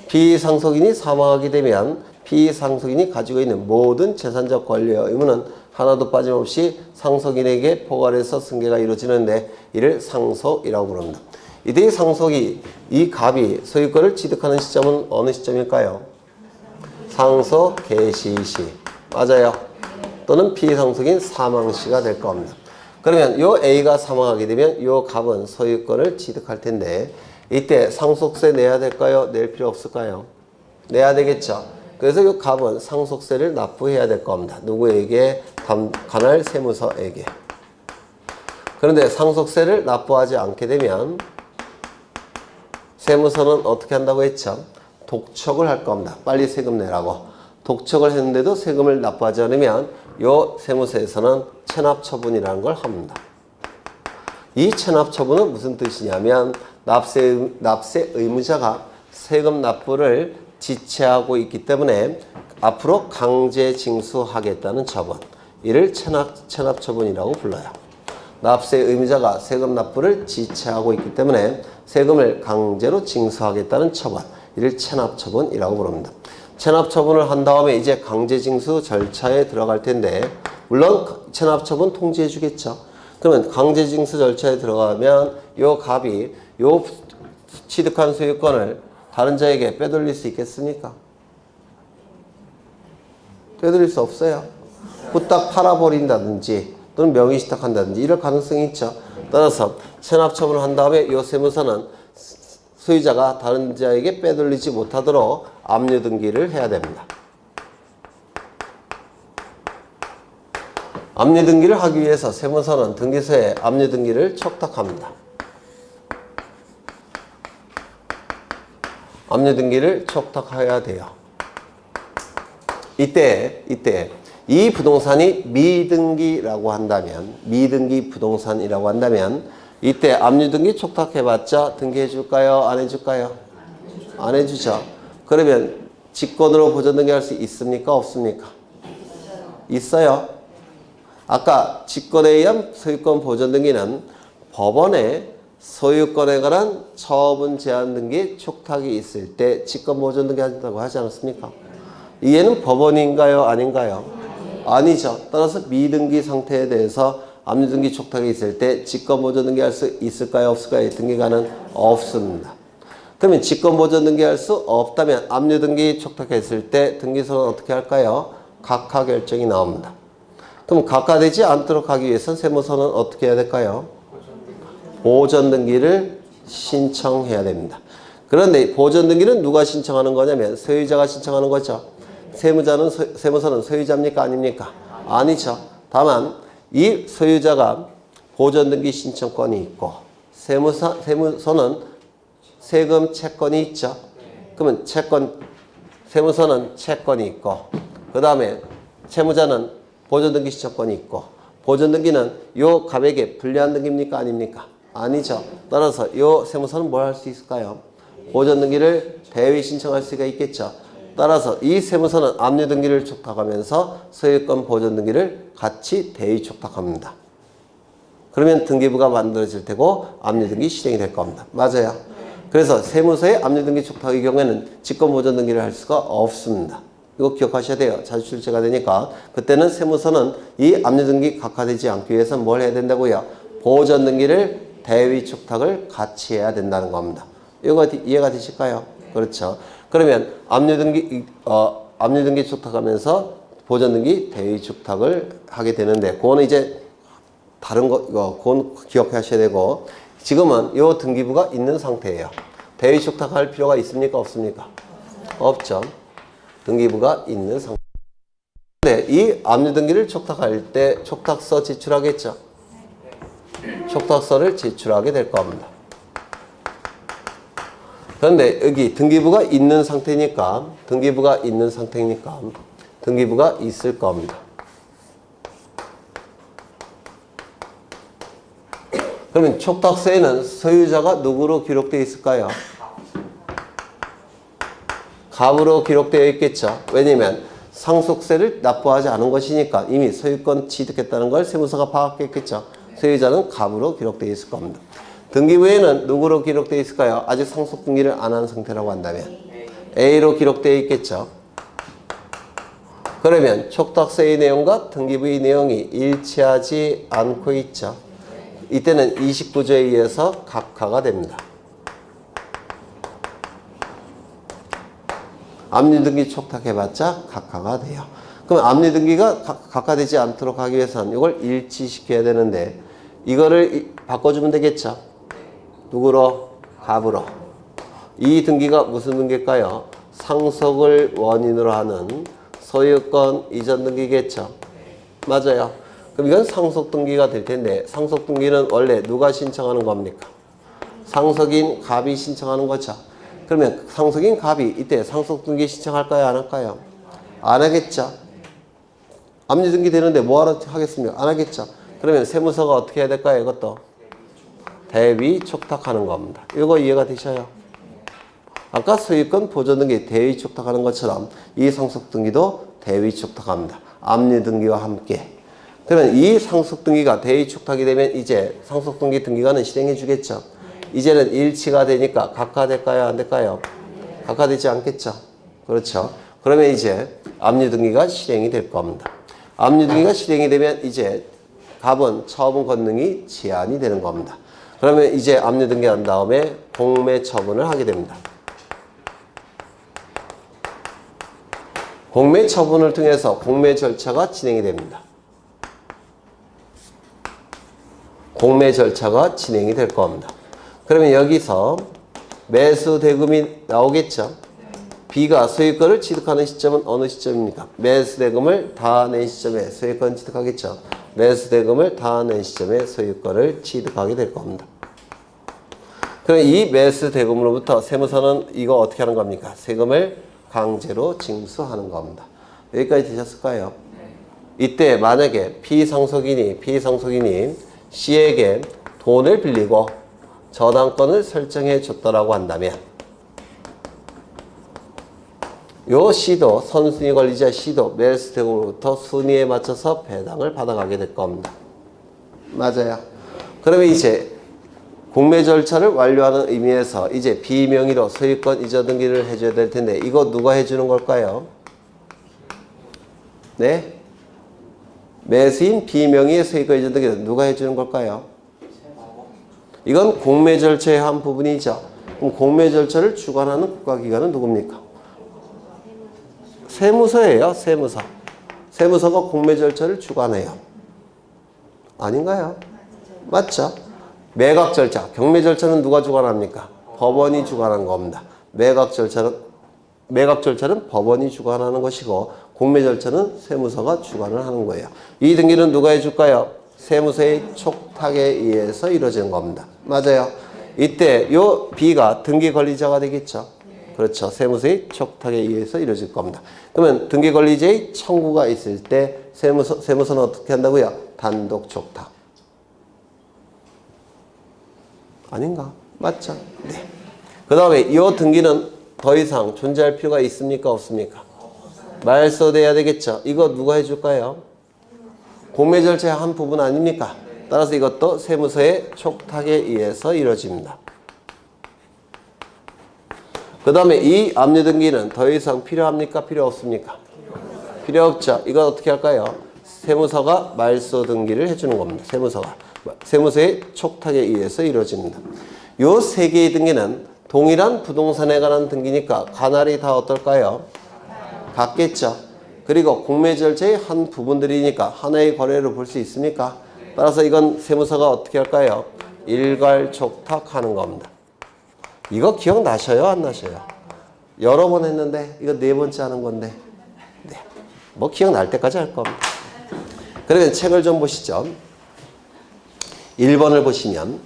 피상속인이 사망하게 되면 피상속인이 가지고 있는 모든 재산적 권리와 의무는 하나도 빠짐없이 상속인에게 포괄해서 승계가 이루어지는데 이를 상속이라고 부릅니다. 이때 상속이 이 갑이 소유권을 취득하는 시점은 어느 시점일까요? 상속 개시 시. 맞아요. 또는 피상속인 사망 시가 될 겁니다. 그러면 요 A가 사망하게 되면 요 갑은 소유권을 취득할 텐데 이때 상속세 내야 될까요? 낼 필요 없을까요? 내야 되겠죠. 그래서 요 갑은 상속세를 납부해야 될 겁니다. 누구에게? 관할 세무서에게. 그런데 상속세를 납부하지 않게 되면 세무서는 어떻게 한다고 했죠? 독촉을 할 겁니다. 빨리 세금 내라고. 독촉을 했는데도 세금을 납부하지 않으면 요 세무서에서는 체납처분이라는 걸 합니다. 이 체납처분은 무슨 뜻이냐면 납세 의무자가 세금 납부를 지체하고 있기 때문에 앞으로 강제 징수하겠다는 처분. 이를 체납처분이라고 불러요. 납세 의무자가 세금 납부를 지체하고 있기 때문에 세금을 강제로 징수하겠다는 처분. 이를 체납처분이라고 부릅니다. 체납처분을 한 다음에 이제 강제징수 절차에 들어갈 텐데 물론 체납처분 통지해 주겠죠. 그러면 강제징수 절차에 들어가면 요 갑이 요 취득한 소유권을 다른 자에게 빼돌릴 수 있겠습니까? 빼돌릴 수 없어요. 후딱 팔아버린다든지 또는 명의신탁한다든지 이럴 가능성이 있죠. 따라서 체납처분을 한 다음에 요 세무서는 소유자가 다른 자에게 빼돌리지 못하도록 압류 등기를 해야 됩니다. 압류 등기를 하기 위해서 세무서는 등기소에 압류 등기를 촉탁합니다. 압류 등기를 촉탁해야 돼요. 이때 이 부동산이 미등기라고 한다면, 미등기 부동산이라고 한다면 이때 압류 등기 촉탁해봤자 등기해 줄까요? 안 해줄까요? 안 해주죠. 그러면 직권으로 보전 등기할 수 있습니까? 없습니까? 있어요. 아까 직권에 의한 소유권 보전 등기는 법원에 소유권에 관한 처분 제한 등기 촉탁이 있을 때 직권 보전 등기 한다고 하지 않았습니까? 이해는 법원인가요? 아닌가요? 아니죠. 따라서 미등기 상태에 대해서 압류 등기 촉탁이 있을 때 직권 보전 등기할 수 있을까요? 없을까요? 등기가는 없습니다. 그러면 직권 보전 등기할 수 없다면 압류 등기 촉탁했을 때 등기소는 어떻게 할까요? 각하 결정이 나옵니다. 그럼 각하되지 않도록 하기 위해서는 세무서는 어떻게 해야 될까요? 보전 등기를 신청해야 됩니다. 그런데 보전 등기는 누가 신청하는 거냐면 소유자가 신청하는 거죠. 세무서는 소유자입니까? 아닙니까? 아니죠. 다만 이 소유자가 보전 등기 신청권이 있고 세무서는 세금 채권이 있죠. 그러면 세무서는 채권이 있고 그 다음에 채무자는 보전 등기 신청권이 있고 보전 등기는 요 갑에게 불리한 등기입니까? 아닙니까? 아니죠. 따라서 요 세무서는 뭘 할 수 있을까요? 보전 등기를 대위 신청할 수가 있겠죠. 따라서 이 세무서는 압류 등기를 촉탁하면서 소유권 보전 등기를 같이 대위 촉탁합니다. 그러면 등기부가 만들어질 테고 압류 등기 실행이 될 겁니다. 맞아요. 그래서 세무서의 압류 등기 촉탁의 경우에는 직권 보전 등기를 할 수가 없습니다. 이거 기억하셔야 돼요. 자주 출제가 되니까. 그때는 세무서는 이 압류 등기 각하되지 않기 위해서 뭘 해야 된다고요? 보전 등기를 대위 촉탁을 같이 해야 된다는 겁니다. 이거 이해가 되실까요? 그렇죠. 그러면 압류 등기 촉탁하면서 보전 등기 대위 촉탁을 하게 되는데 그거는 이제 다른 그건 기억하셔야 되고 지금은 이 등기부가 있는 상태예요. 대위 촉탁할 필요가 있습니까? 없습니까? 없죠. 등기부가 있는 상태. 근데 이 압류 등기를 촉탁할 때 촉탁서 제출하겠죠. 촉탁서를 제출하게 될 겁니다. 그런데 여기 등기부가 있는 상태니까 등기부가 있을 겁니다. 그러면 촉탁서에는 소유자가 누구로 기록되어 있을까요? 갑으로 기록되어 있겠죠. 왜냐면 상속세를 납부하지 않은 것이니까 이미 소유권 취득했다는 걸 세무서가 파악했겠죠. 소유자는 갑으로 기록되어 있을 겁니다. 등기부에는 누구로 기록되어 있을까요? 아직 상속 등기를 안 한 상태라고 한다면 A로 기록되어 있겠죠. 그러면 촉탁서의 내용과 등기부의 내용이 일치하지 않고 있죠. 이때는 29조에 의해서 각하가 됩니다. 압류 등기 촉탁해봤자 각하가 돼요. 그럼 압류 등기가 각하되지 않도록 하기 위해서는 이걸 일치시켜야 되는데 이거를 바꿔주면 되겠죠. 누구로? 갑으로. 이 등기가 무슨 등기일까요? 상속을 원인으로 하는 소유권 이전 등기겠죠. 맞아요. 그럼 이건 상속 등기가 될 텐데 상속 등기는 원래 누가 신청하는 겁니까? 상속인 갑이 신청하는 거죠. 그러면 상속인 갑이 이때 상속 등기 신청할까요? 안 할까요? 안 하겠죠. 압류 등기 되는데 뭐하러 하겠습니까? 안 하겠죠. 그러면 세무서가 어떻게 해야 될까요? 이것도 대위 촉탁하는 겁니다. 이거 이해가 되셔요? 아까 소유권 보전 등기 대위 촉탁하는 것처럼 이 상속 등기도 대위 촉탁합니다. 압류 등기와 함께. 그러면 이 상속 등기가 대위 촉탁이 되면 이제 상속 등기 등기관은 실행해 주겠죠. 이제는 일치가 되니까 각하될까요? 안 될까요? 각하되지 않겠죠. 그렇죠. 그러면 이제 압류 등기가 실행이 될 겁니다. 압류 등기가 실행이 되면 이제 갑은 처분 권능이 제한이 되는 겁니다. 그러면 이제 압류 등기한 다음에 공매 처분을 하게 됩니다. 공매 처분을 통해서 공매 절차가 진행이 됩니다. 공매 절차가 진행이 될 겁니다. 그러면 여기서 매수 대금이 나오겠죠. B가 소유권을 취득하는 시점은 어느 시점입니까? 매수 대금을 다 낸 시점에 소유권 취득하겠죠. 매수대금을 다 낸 시점에 소유권을 취득하게 될 겁니다. 그럼 이 매수대금으로부터 세무서는 이거 어떻게 하는 겁니까? 세금을 강제로 징수하는 겁니다. 여기까지 되셨을까요? 이때 만약에 피상속인이 C에게 돈을 빌리고 저당권을 설정해 줬다라고 한다면 요 C도 선순위 권리자 C도 매수대금으로부터 순위에 맞춰서 배당을 받아가게 될 겁니다. 맞아요. 그러면 이제 공매 절차를 완료하는 의미에서 이제 비명의로 소유권 이전 등기를 해줘야 될 텐데 이거 누가 해주는 걸까요? 네? 매수인 비명의의 소유권 이전 등기는 누가 해주는 걸까요? 이건 공매 절차의 한 부분이죠. 그럼 공매 절차를 주관하는 국가기관은 누굽니까? 세무서예요. 세무서. 세무서가 공매 절차를 주관해요. 아닌가요? 맞죠? 매각 절차. 경매 절차는 누가 주관합니까? 법원이 주관하는 겁니다. 매각 절차는 법원이 주관하는 것이고 공매 절차는 세무서가 주관을 하는 거예요. 이 등기는 누가 해줄까요? 세무서의 촉탁에 의해서 이루어지는 겁니다. 맞아요. 이때 요 B가 등기 권리자가 되겠죠. 그렇죠. 세무서의 촉탁에 의해서 이루어질 겁니다. 그러면 등기 권리자의 청구가 있을 때 세무서는 어떻게 한다고요? 단독 촉탁. 아닌가? 맞죠? 네. 그 다음에 이 등기는 더 이상 존재할 필요가 있습니까? 없습니까? 말소돼야 되겠죠. 이거 누가 해줄까요? 공매 절차의 한 부분 아닙니까? 따라서 이것도 세무서의 촉탁에 의해서 이루어집니다. 그 다음에 이 압류 등기는 더 이상 필요합니까? 필요 없습니까? 필요 없죠. 이건 어떻게 할까요? 세무서가 말소 등기를 해주는 겁니다. 세무서의 촉탁에 의해서 이루어집니다. 요 세 개의 등기는 동일한 부동산에 관한 등기니까 관할이 다 어떨까요? 같겠죠. 그리고 공매 절차의 한 부분들이니까 하나의 거래로 볼 수 있습니까? 따라서 이건 세무서가 어떻게 할까요? 일괄촉탁하는 겁니다. 이거 기억나셔요? 안 나셔요? 여러 번 했는데 이거 네 번째 하는 건데 네. 뭐 기억날 때까지 할 겁니다. 그러면 책을 좀 보시죠. 1번을 보시면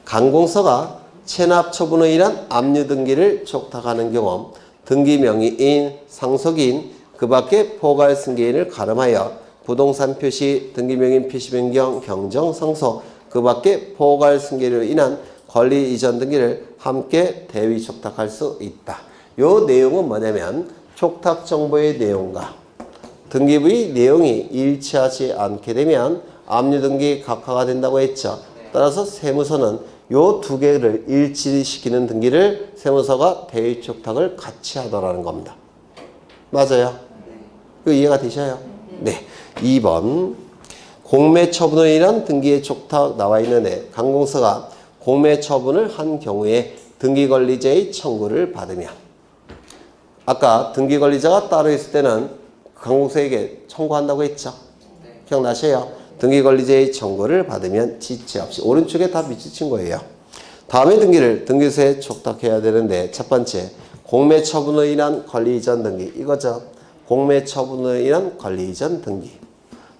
강공서가 체납 처분에 의한 압류 등기를 촉탁하는 경우 등기 명의인, 상속인, 그 밖에 포괄 승계인을 가름하여 부동산 표시, 등기 명의인 표시 변경, 경정, 상속, 그 밖에 포괄 승계로 인한 권리 이전 등기를 함께 대위 촉탁할 수 있다. 요 내용은 뭐냐면 촉탁 정보의 내용과 등기부의 내용이 일치하지 않게 되면 압류 등기 각하가 된다고 했죠. 따라서 세무서는 요 두 개를 일치시키는 등기를 세무서가 대위 촉탁을 같이 하더라는 겁니다. 맞아요? 이거 이해가 되셔요? 네. 2번 공매 처분으로 인한 등기의 촉탁 나와 있는데 강공서가 공매 처분을 한 경우에 등기 권리자의 청구를 받으면 아까 등기 권리자가 따로 있을 때는 강공서에게 청구한다고 했죠? 기억나세요? 등기 권리자의 청구를 받으면 지체 없이 오른쪽에 다 밑줄 거예요. 다음의 등기를 등기소에 촉탁해야 되는데 첫 번째 공매 처분으로 인한 권리 이전 등기 이거죠. 공매 처분으로 인한 권리 이전 등기.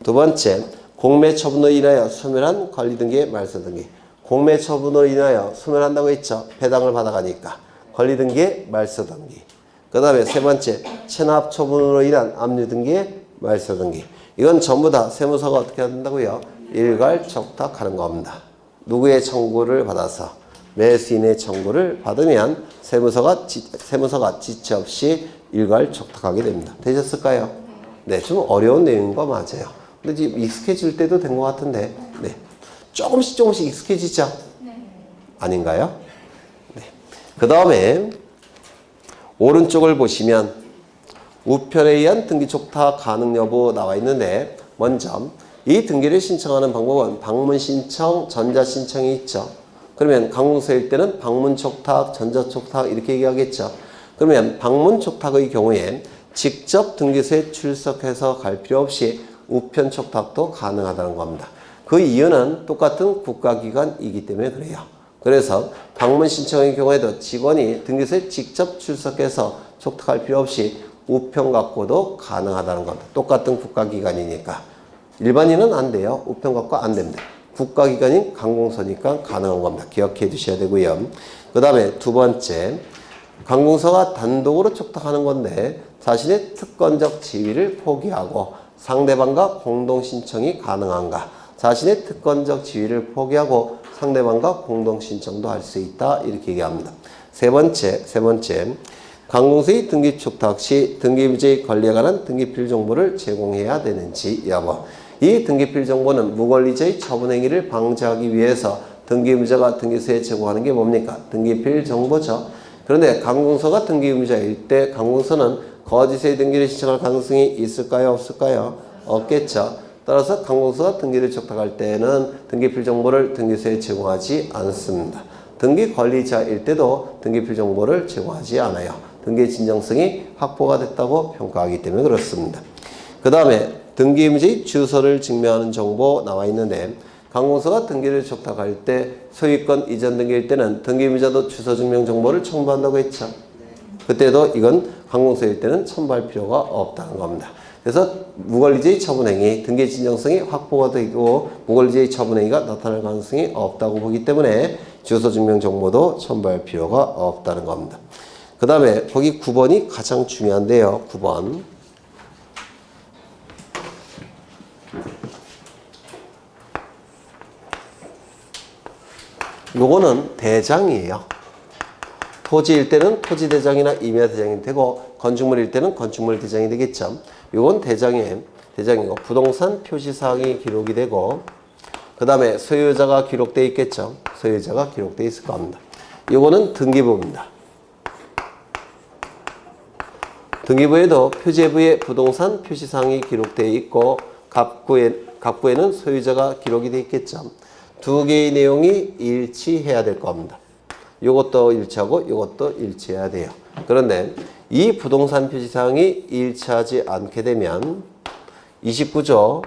두 번째 공매 처분으로 인하여 소멸한 권리 등기의 말소 등기. 공매 처분으로 인하여 소멸한다고 했죠. 배당을 받아가니까 권리 등기의 말소 등기. 그 다음에 세 번째 체납 처분으로 인한 압류 등기의 말소 등기. 이건 전부 다 세무서가 어떻게 한다고요? 일괄 촉탁하는 겁니다. 누구의 청구를 받아서 매수인의 청구를 받으면 세무서가 지체 없이 일괄 촉탁하게 됩니다. 되셨을까요? 네, 좀 어려운 내용인 거 맞아요. 근데 지금 익숙해질 때도 된 것 같은데, 네, 조금씩 익숙해지죠? 아닌가요? 네. 그 다음에 오른쪽을 보시면 우편에 의한 등기 촉탁 가능 여부 나와 있는데 먼저 이 등기를 신청하는 방법은 방문 신청, 전자 신청이 있죠. 그러면 강공서일 때는 방문 촉탁, 전자 촉탁 이렇게 얘기하겠죠. 그러면 방문 촉탁의 경우에 직접 등기소에 출석해서 갈 필요 없이 우편 촉탁도 가능하다는 겁니다. 그 이유는 똑같은 국가기관이기 때문에 그래요. 그래서 방문 신청의 경우에도 직원이 등기소에 직접 출석해서 촉탁할 필요 없이 우편 갖고도 가능하다는 겁니다. 똑같은 국가기관이니까. 일반인은 안 돼요. 우편각과 안 됩니다. 국가기관인 관공서니까 가능한 겁니다. 기억해 두셔야 되고요. 그 다음에 두 번째, 관공서가 단독으로 촉탁하는 건데 자신의 특권적 지위를 포기하고 상대방과 공동 신청이 가능한가? 자신의 특권적 지위를 포기하고 상대방과 공동 신청도 할 수 있다. 이렇게 얘기합니다. 세 번째, 관공서의 등기 촉탁 시 등기부재의 권리에 관한 등기필 정보를 제공해야 되는지 여부. 이 등기필 정보는 무권리자의 처분 행위를 방지하기 위해서 등기의무자가 등기소에 제공하는 게 뭡니까? 등기필 정보죠. 그런데 관공서가 등기의무자일 때 관공서는 거짓의 등기를 신청할 가능성이 있을까요? 없을까요? 없겠죠. 따라서 관공서가 등기를 촉탁할 때는 등기필 정보를 등기소에 제공하지 않습니다. 등기 관리자일 때도 등기필 정보를 제공하지 않아요. 등기의 진정성이 확보가 됐다고 평가하기 때문에 그렇습니다. 그 다음에 등기의무자의 주소를 증명하는 정보 나와 있는데 관공서가 등기를 촉탁할 때 소유권 이전 등기일 때는 등기의무자도 주소 증명 정보를 첨부한다고 했죠. 그때도 이건 관공서일 때는 첨부할 필요가 없다는 겁니다. 그래서 무권리자의 처분행위, 등기 진정성이 확보가 되고 무권리자의 처분행위가 나타날 가능성이 없다고 보기 때문에 주소 증명 정보도 첨부할 필요가 없다는 겁니다. 그 다음에 거기 9번이 가장 중요한데요. 9번. 요거는 대장이에요. 토지일 때는 토지대장이나 임야대장이 되고 건축물일 때는 건축물대장이 되겠죠. 요건 대장이고 부동산 표시사항이 기록이 되고 그 다음에 소유자가 기록되어 있겠죠. 소유자가 기록되어 있을 겁니다. 요거는 등기부입니다. 등기부에도 표제부에 부동산 표시사항이 기록되어 있고 갑구에는 소유자가 기록이 되어 있겠죠. 두 개의 내용이 일치해야 될 겁니다. 이것도 일치하고 이것도 일치해야 돼요. 그런데 이 부동산 표시사항이 일치하지 않게 되면 29조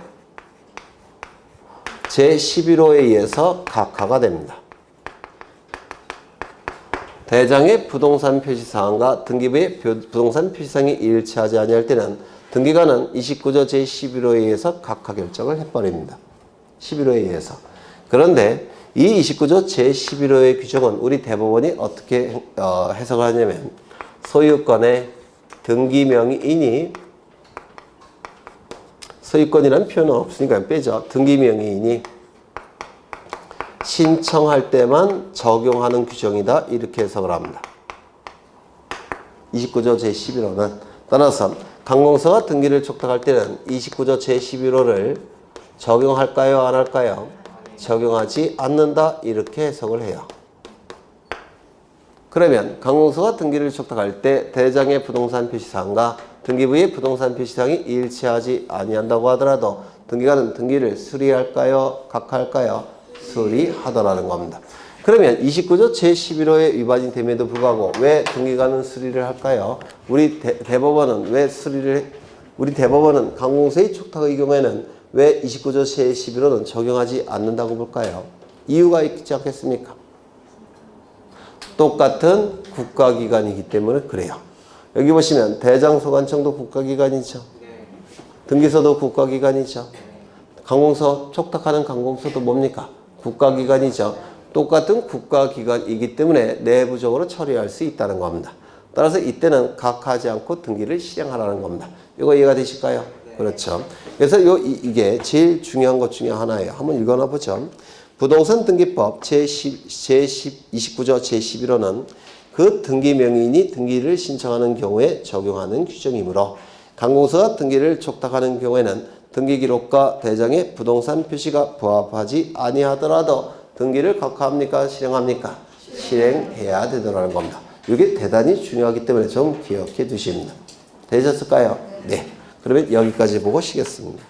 제11호에 의해서 각하가 됩니다. 대장의 부동산 표시사항과 등기부의 부동산 표시사항이 일치하지 아니할 때는 등기관은 29조 제11호에 의해서 각하 결정을 해버립니다. 11호에 의해서. 그런데 이 29조 제11호의 규정은 우리 대법원이 어떻게 해석을 하냐면 소유권의 등기명의인이 소유권이라는 표현은 없으니까 빼죠. 등기명의인이 신청할 때만 적용하는 규정이다. 이렇게 해석을 합니다. 29조 제11호는 따라서 관공서가 등기를 촉탁할 때는 29조 제11호를 적용할까요? 안 할까요? 적용하지 않는다. 이렇게 해석을 해요. 그러면 관공서가 등기를 촉탁할 때 대장의 부동산 표시사항과 등기부의 부동산 표시사항이 일치하지 아니한다고 하더라도 등기관은 등기를 수리할까요? 각하할까요? 수리하더라는 겁니다. 그러면 29조 제11호에 위반이 됨에도 불구하고 왜 등기관은 수리를 할까요? 우리 대법원은 관공서의 촉탁의 경우에는 왜 29조 제11호는 적용하지 않는다고 볼까요? 이유가 있지 않겠습니까? 똑같은 국가기관이기 때문에 그래요. 여기 보시면 대장소관청도 국가기관이죠. 등기소도 국가기관이죠. 관공서 촉탁하는 관공서도 뭡니까? 국가기관이죠. 똑같은 국가기관이기 때문에 내부적으로 처리할 수 있다는 겁니다. 따라서 이때는 각하지 않고 등기를 실행하라는 겁니다. 이거 이해가 되실까요? 그렇죠. 그래서 이게 제일 중요한 것 중에 하나예요. 한번 읽어놔 보죠. 부동산 등기법 제29조 제11호는 그 등기 명의인이 등기를 신청하는 경우에 적용하는 규정이므로 관공서가 등기를 촉탁하는 경우에는 등기 기록과 대장의 부동산 표시가 부합하지 아니하더라도 등기를 각하합니까? 실행합니까? 실행해야 되더라는 겁니다. 이게 대단히 중요하기 때문에 좀 기억해 두십니다. 되셨을까요? 네. 그러면 여기까지 보고 쉬겠습니다.